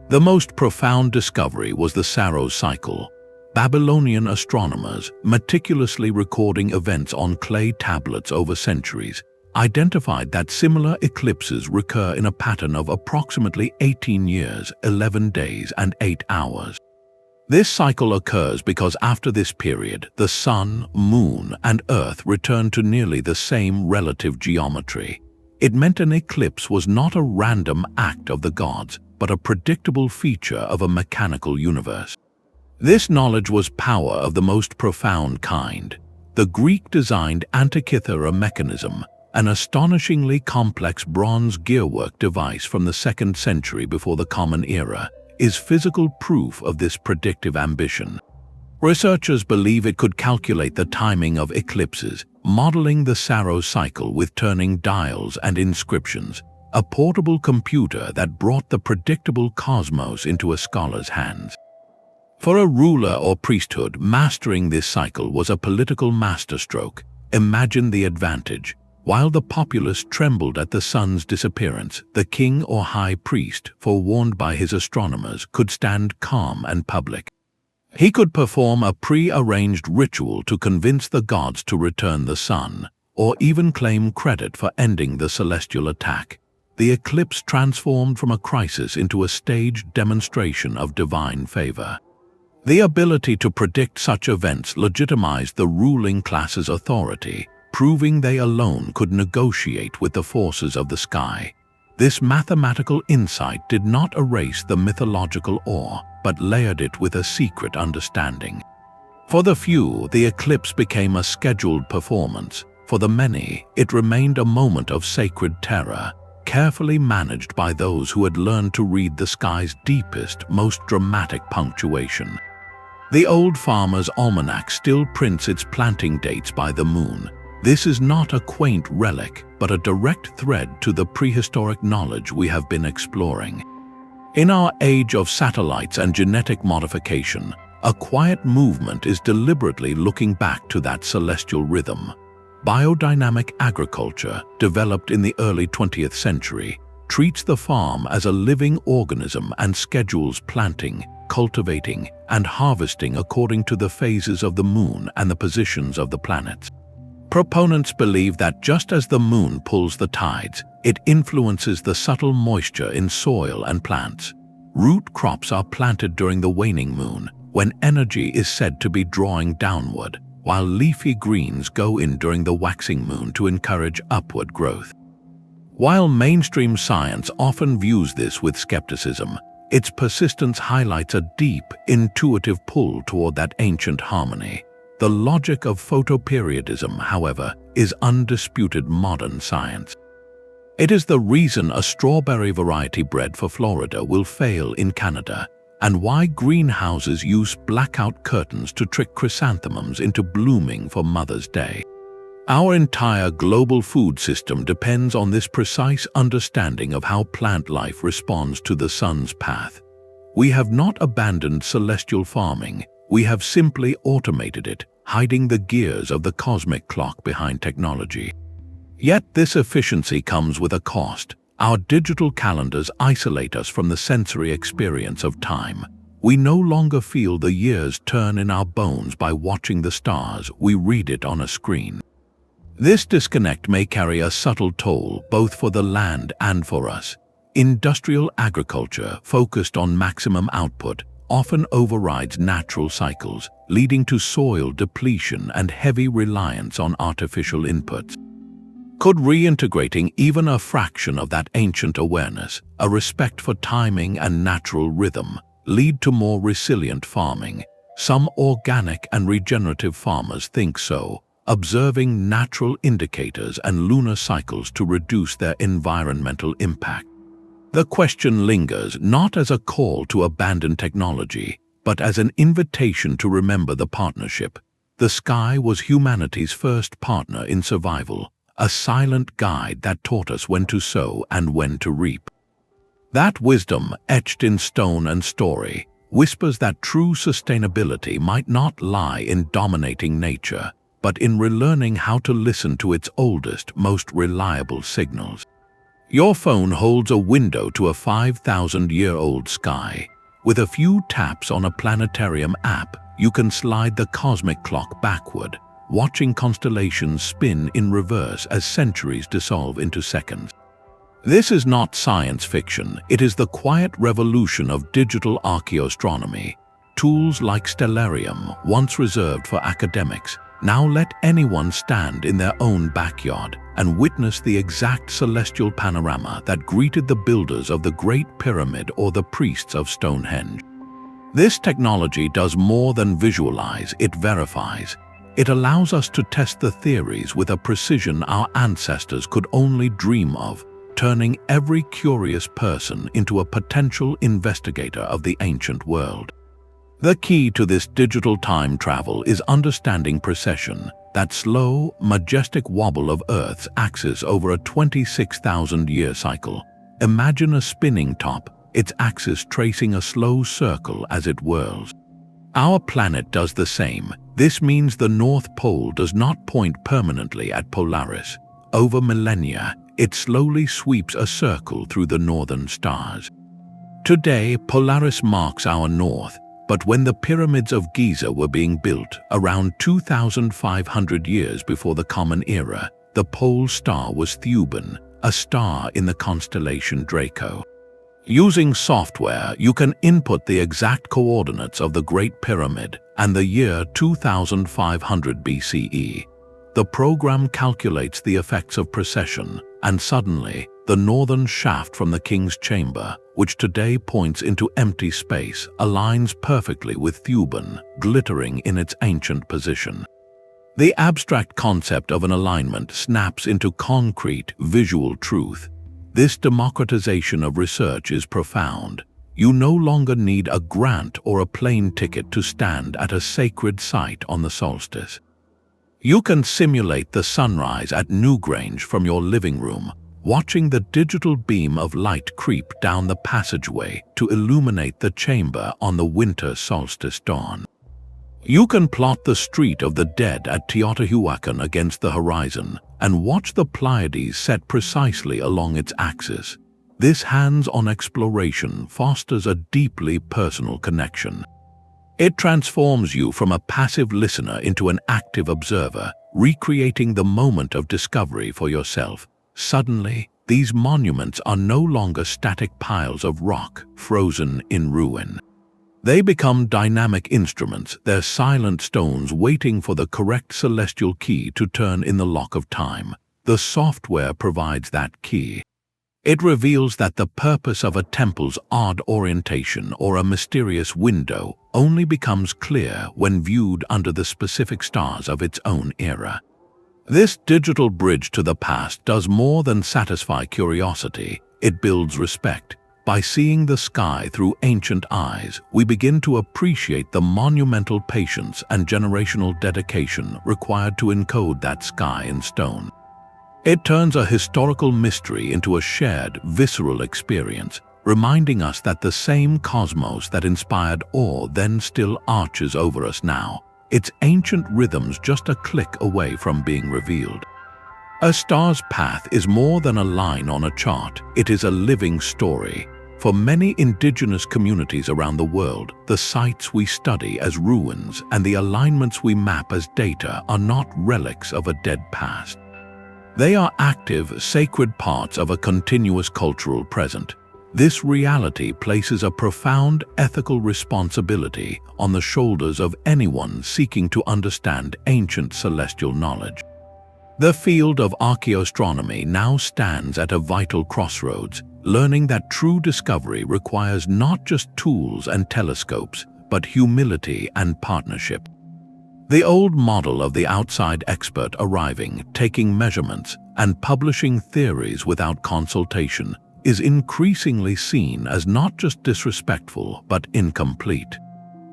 The most profound discovery was the Saros cycle. Babylonian astronomers, meticulously recording events on clay tablets over centuries, identified that similar eclipses recur in a pattern of approximately 18 years, 11 days, and 8 hours. This cycle occurs because after this period, the sun, moon, and earth return to nearly the same relative geometry. It meant an eclipse was not a random act of the gods, but a predictable feature of a mechanical universe. This knowledge was power of the most profound kind. The Greek-designed Antikythera mechanism, an astonishingly complex bronze gearwork device from the 2nd century before the Common Era, is physical proof of this predictive ambition. Researchers believe it could calculate the timing of eclipses, modeling the Saros cycle with turning dials and inscriptions, a portable computer that brought the predictable cosmos into a scholar's hands. For a ruler or priesthood, mastering this cycle was a political masterstroke. Imagine the advantage. While the populace trembled at the sun's disappearance, the king or high priest, forewarned by his astronomers, could stand calm and public. He could perform a pre-arranged ritual to convince the gods to return the sun, or even claim credit for ending the celestial attack. The eclipse transformed from a crisis into a staged demonstration of divine favor. The ability to predict such events legitimized the ruling class's authority, proving they alone could negotiate with the forces of the sky. This mathematical insight did not erase the mythological awe, but layered it with a secret understanding. For the few, the eclipse became a scheduled performance. For the many, it remained a moment of sacred terror, carefully managed by those who had learned to read the sky's deepest, most dramatic punctuation. The old farmer's almanac still prints its planting dates by the moon. This is not a quaint relic, but a direct thread to the prehistoric knowledge we have been exploring. In our age of satellites and genetic modification, a quiet movement is deliberately looking back to that celestial rhythm. Biodynamic agriculture, developed in the early 20th century, treats the farm as a living organism and schedules planting, cultivating, and harvesting according to the phases of the moon and the positions of the planets. Proponents believe that just as the moon pulls the tides, it influences the subtle moisture in soil and plants. Root crops are planted during the waning moon, when energy is said to be drawing downward, while leafy greens go in during the waxing moon to encourage upward growth. While mainstream science often views this with skepticism, its persistence highlights a deep, intuitive pull toward that ancient harmony. The logic of photoperiodism, however, is undisputed modern science. It is the reason a strawberry variety bred for Florida will fail in Canada, and why greenhouses use blackout curtains to trick chrysanthemums into blooming for Mother's Day. Our entire global food system depends on this precise understanding of how plant life responds to the sun's path. We have not abandoned celestial farming, we have simply automated it, hiding the gears of the cosmic clock behind technology. Yet this efficiency comes with a cost. Our digital calendars isolate us from the sensory experience of time. We no longer feel the years turn in our bones by watching the stars, we read it on a screen. This disconnect may carry a subtle toll both for the land and for us. Industrial agriculture, focused on maximum output, often overrides natural cycles, leading to soil depletion and heavy reliance on artificial inputs. Could reintegrating even a fraction of that ancient awareness, a respect for timing and natural rhythm, lead to more resilient farming? Some organic and regenerative farmers think so, observing natural indicators and lunar cycles to reduce their environmental impact. The question lingers not as a call to abandon technology, but as an invitation to remember the partnership. The sky was humanity's first partner in survival, a silent guide that taught us when to sow and when to reap. That wisdom, etched in stone and story, whispers that true sustainability might not lie in dominating nature, but in relearning how to listen to its oldest, most reliable signals. Your phone holds a window to a 5,000-year-old sky. With a few taps on a planetarium app, you can slide the cosmic clock backward, watching constellations spin in reverse as centuries dissolve into seconds. This is not science fiction, it is the quiet revolution of digital archaeoastronomy. Tools like Stellarium, once reserved for academics, now let anyone stand in their own backyard and witness the exact celestial panorama that greeted the builders of the Great Pyramid or the priests of Stonehenge. This technology does more than visualize, it verifies. It allows us to test the theories with a precision our ancestors could only dream of, turning every curious person into a potential investigator of the ancient world. The key to this digital time travel is understanding precession, that slow, majestic wobble of Earth's axis over a 26,000-year cycle. Imagine a spinning top, its axis tracing a slow circle as it whirls. Our planet does the same. This means the North Pole does not point permanently at Polaris. Over millennia, it slowly sweeps a circle through the northern stars. Today, Polaris marks our north, but when the pyramids of Giza were being built, around 2,500 years before the Common Era, the pole star was Thuban, a star in the constellation Draco. Using software, you can input the exact coordinates of the Great Pyramid and the year 2500 BCE. The program calculates the effects of precession, and suddenly, the northern shaft from the king's chamber, which today points into empty space, aligns perfectly with Thuban, glittering in its ancient position. The abstract concept of an alignment snaps into concrete, visual truth. This democratization of research is profound. You no longer need a grant or a plane ticket to stand at a sacred site on the solstice. You can simulate the sunrise at Newgrange from your living room, watching the digital beam of light creep down the passageway to illuminate the chamber on the winter solstice dawn. You can plot the Street of the Dead at Teotihuacan against the horizon and watch the Pleiades set precisely along its axis. This hands-on exploration fosters a deeply personal connection. It transforms you from a passive listener into an active observer, recreating the moment of discovery for yourself. Suddenly, these monuments are no longer static piles of rock frozen in ruin. They become dynamic instruments, their silent stones waiting for the correct celestial key to turn in the lock of time. The software provides that key. It reveals that the purpose of a temple's odd orientation or a mysterious window only becomes clear when viewed under the specific stars of its own era. This digital bridge to the past does more than satisfy curiosity, it builds respect. By seeing the sky through ancient eyes, we begin to appreciate the monumental patience and generational dedication required to encode that sky in stone. It turns a historical mystery into a shared, visceral experience, reminding us that the same cosmos that inspired awe then still arches over us now, its ancient rhythms just a click away from being revealed. A star's path is more than a line on a chart. It is a living story. For many indigenous communities around the world, the sites we study as ruins and the alignments we map as data are not relics of a dead past. They are active, sacred parts of a continuous cultural present. This reality places a profound ethical responsibility on the shoulders of anyone seeking to understand ancient celestial knowledge. The field of archaeoastronomy now stands at a vital crossroads, learning that true discovery requires not just tools and telescopes, but humility and partnership. The old model of the outside expert arriving, taking measurements, and publishing theories without consultation is increasingly seen as not just disrespectful but incomplete.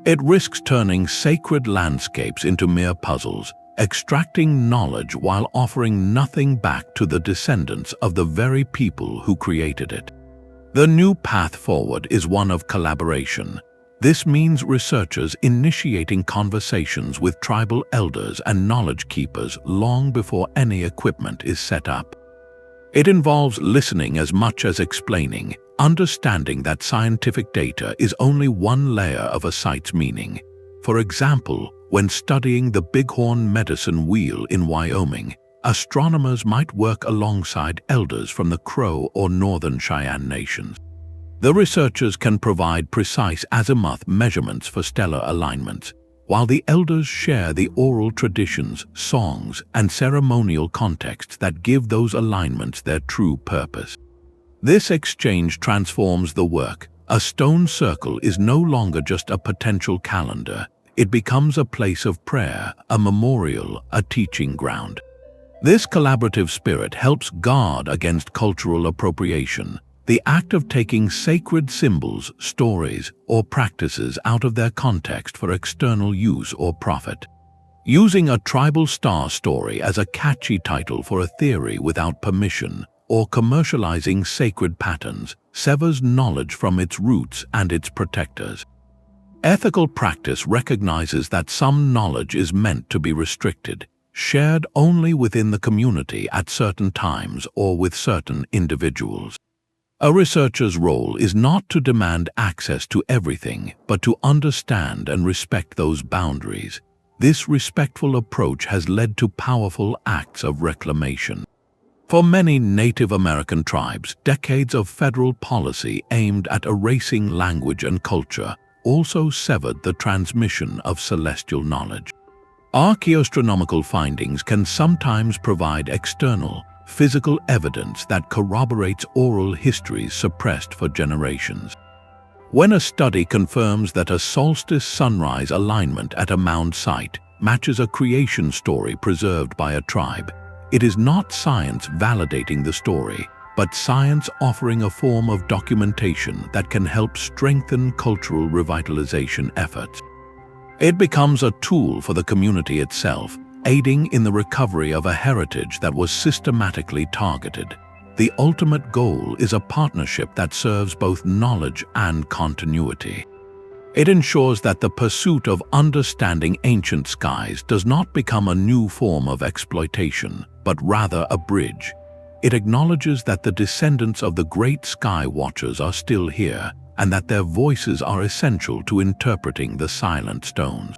It risks turning sacred landscapes into mere puzzles, extracting knowledge while offering nothing back to the descendants of the very people who created it. The new path forward is one of collaboration. This means researchers initiating conversations with tribal elders and knowledge keepers long before any equipment is set up. It involves listening as much as explaining, understanding that scientific data is only one layer of a site's meaning. For example, when studying the Bighorn medicine wheel in Wyoming, astronomers might work alongside elders from the Crow or Northern Cheyenne nations. The researchers can provide precise azimuth measurements for stellar alignments, while the elders share the oral traditions, songs, and ceremonial contexts that give those alignments their true purpose. This exchange transforms the work. A stone circle is no longer just a potential calendar. It becomes a place of prayer, a memorial, a teaching ground. This collaborative spirit helps guard against cultural appropriation, the act of taking sacred symbols, stories, or practices out of their context for external use or profit. Using a tribal star story as a catchy title for a theory without permission, or commercializing sacred patterns, severs knowledge from its roots and its protectors. Ethical practice recognizes that some knowledge is meant to be restricted, shared only within the community at certain times or with certain individuals. A researcher's role is not to demand access to everything, but to understand and respect those boundaries. This respectful approach has led to powerful acts of reclamation. For many Native American tribes, decades of federal policy aimed at erasing language and culture also severed the transmission of celestial knowledge. Archaeoastronomical findings can sometimes provide external, physical evidence that corroborates oral histories suppressed for generations. When a study confirms that a solstice sunrise alignment at a mound site matches a creation story preserved by a tribe, it is not science validating the story, but science offering a form of documentation that can help strengthen cultural revitalization efforts. It becomes a tool for the community itself, aiding in the recovery of a heritage that was systematically targeted. The ultimate goal is a partnership that serves both knowledge and continuity. It ensures that the pursuit of understanding ancient skies does not become a new form of exploitation, but rather a bridge. It acknowledges that the descendants of the great sky watchers are still here, and that their voices are essential to interpreting the silent stones.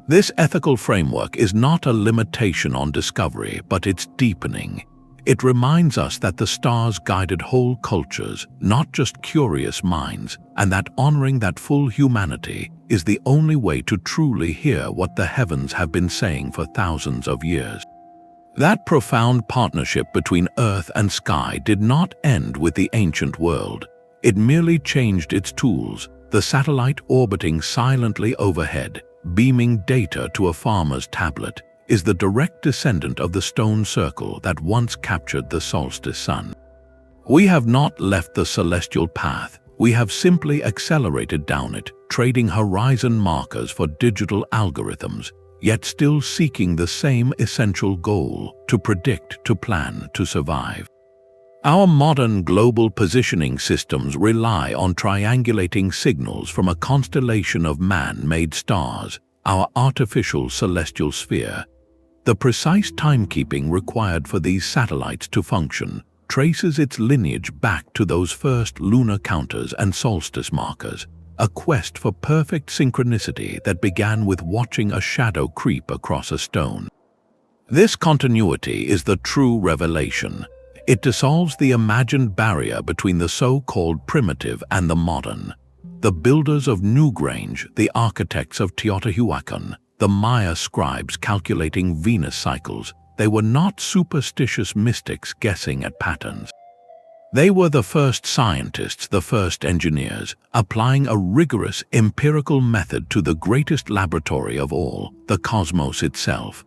This ethical framework is not a limitation on discovery, but its deepening. It reminds us that the stars guided whole cultures, not just curious minds, and that honoring that full humanity is the only way to truly hear what the heavens have been saying for thousands of years. That profound partnership between earth and sky did not end with the ancient world. It merely changed its tools, the satellite orbiting silently overhead, beaming data to a farmer's tablet, is the direct descendant of the stone circle that once captured the solstice sun. We have not left the celestial path, we have simply accelerated down it, trading horizon markers for digital algorithms, yet still seeking the same essential goal: to predict, to plan, to survive. Our modern global positioning systems rely on triangulating signals from a constellation of man-made stars, our artificial celestial sphere. The precise timekeeping required for these satellites to function traces its lineage back to those first lunar counters and solstice markers, a quest for perfect synchronicity that began with watching a shadow creep across a stone. This continuity is the true revelation. It dissolves the imagined barrier between the so-called primitive and the modern. The builders of Newgrange, the architects of Teotihuacan, the Maya scribes calculating Venus cycles, they were not superstitious mystics guessing at patterns. They were the first scientists, the first engineers, applying a rigorous empirical method to the greatest laboratory of all, the cosmos itself.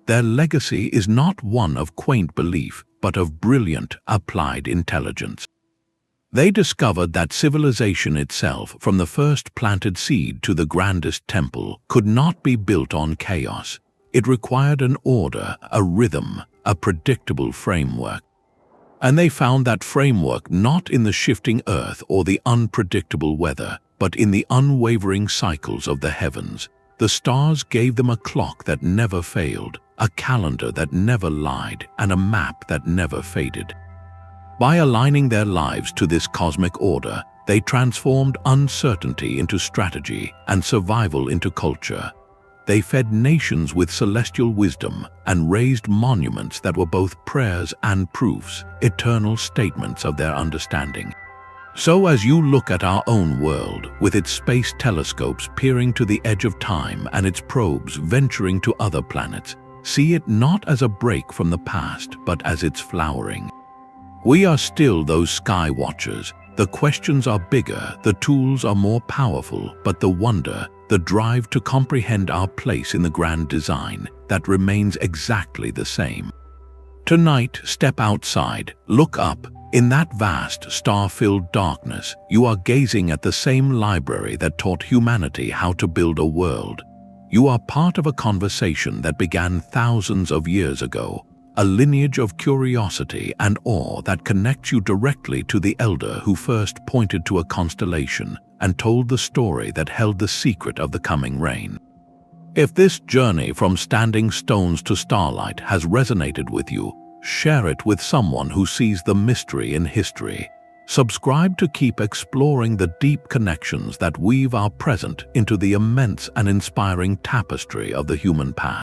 Their legacy is not one of quaint belief, but of brilliant, applied intelligence. They discovered that civilization itself, from the first planted seed to the grandest temple, could not be built on chaos. It required an order, a rhythm, a predictable framework. And they found that framework not in the shifting earth or the unpredictable weather, but in the unwavering cycles of the heavens. The stars gave them a clock that never failed, a calendar that never lied, and a map that never faded. By aligning their lives to this cosmic order, they transformed uncertainty into strategy and survival into culture. They fed nations with celestial wisdom and raised monuments that were both prayers and proofs, eternal statements of their understanding. So as you look at our own world, with its space telescopes peering to the edge of time and its probes venturing to other planets, see it not as a break from the past, but as its flowering. We are still those sky watchers. The questions are bigger, the tools are more powerful, but the wonder, the drive to comprehend our place in the grand design, that remains exactly the same. Tonight, step outside, look up. In that vast, star-filled darkness, you are gazing at the same library that taught humanity how to build a world. You are part of a conversation that began thousands of years ago, a lineage of curiosity and awe that connects you directly to the elder who first pointed to a constellation and told the story that held the secret of the coming rain. If this journey from standing stones to starlight has resonated with you, share it with someone who sees the mystery in history. Subscribe to keep exploring the deep connections that weave our present into the immense and inspiring tapestry of the human past.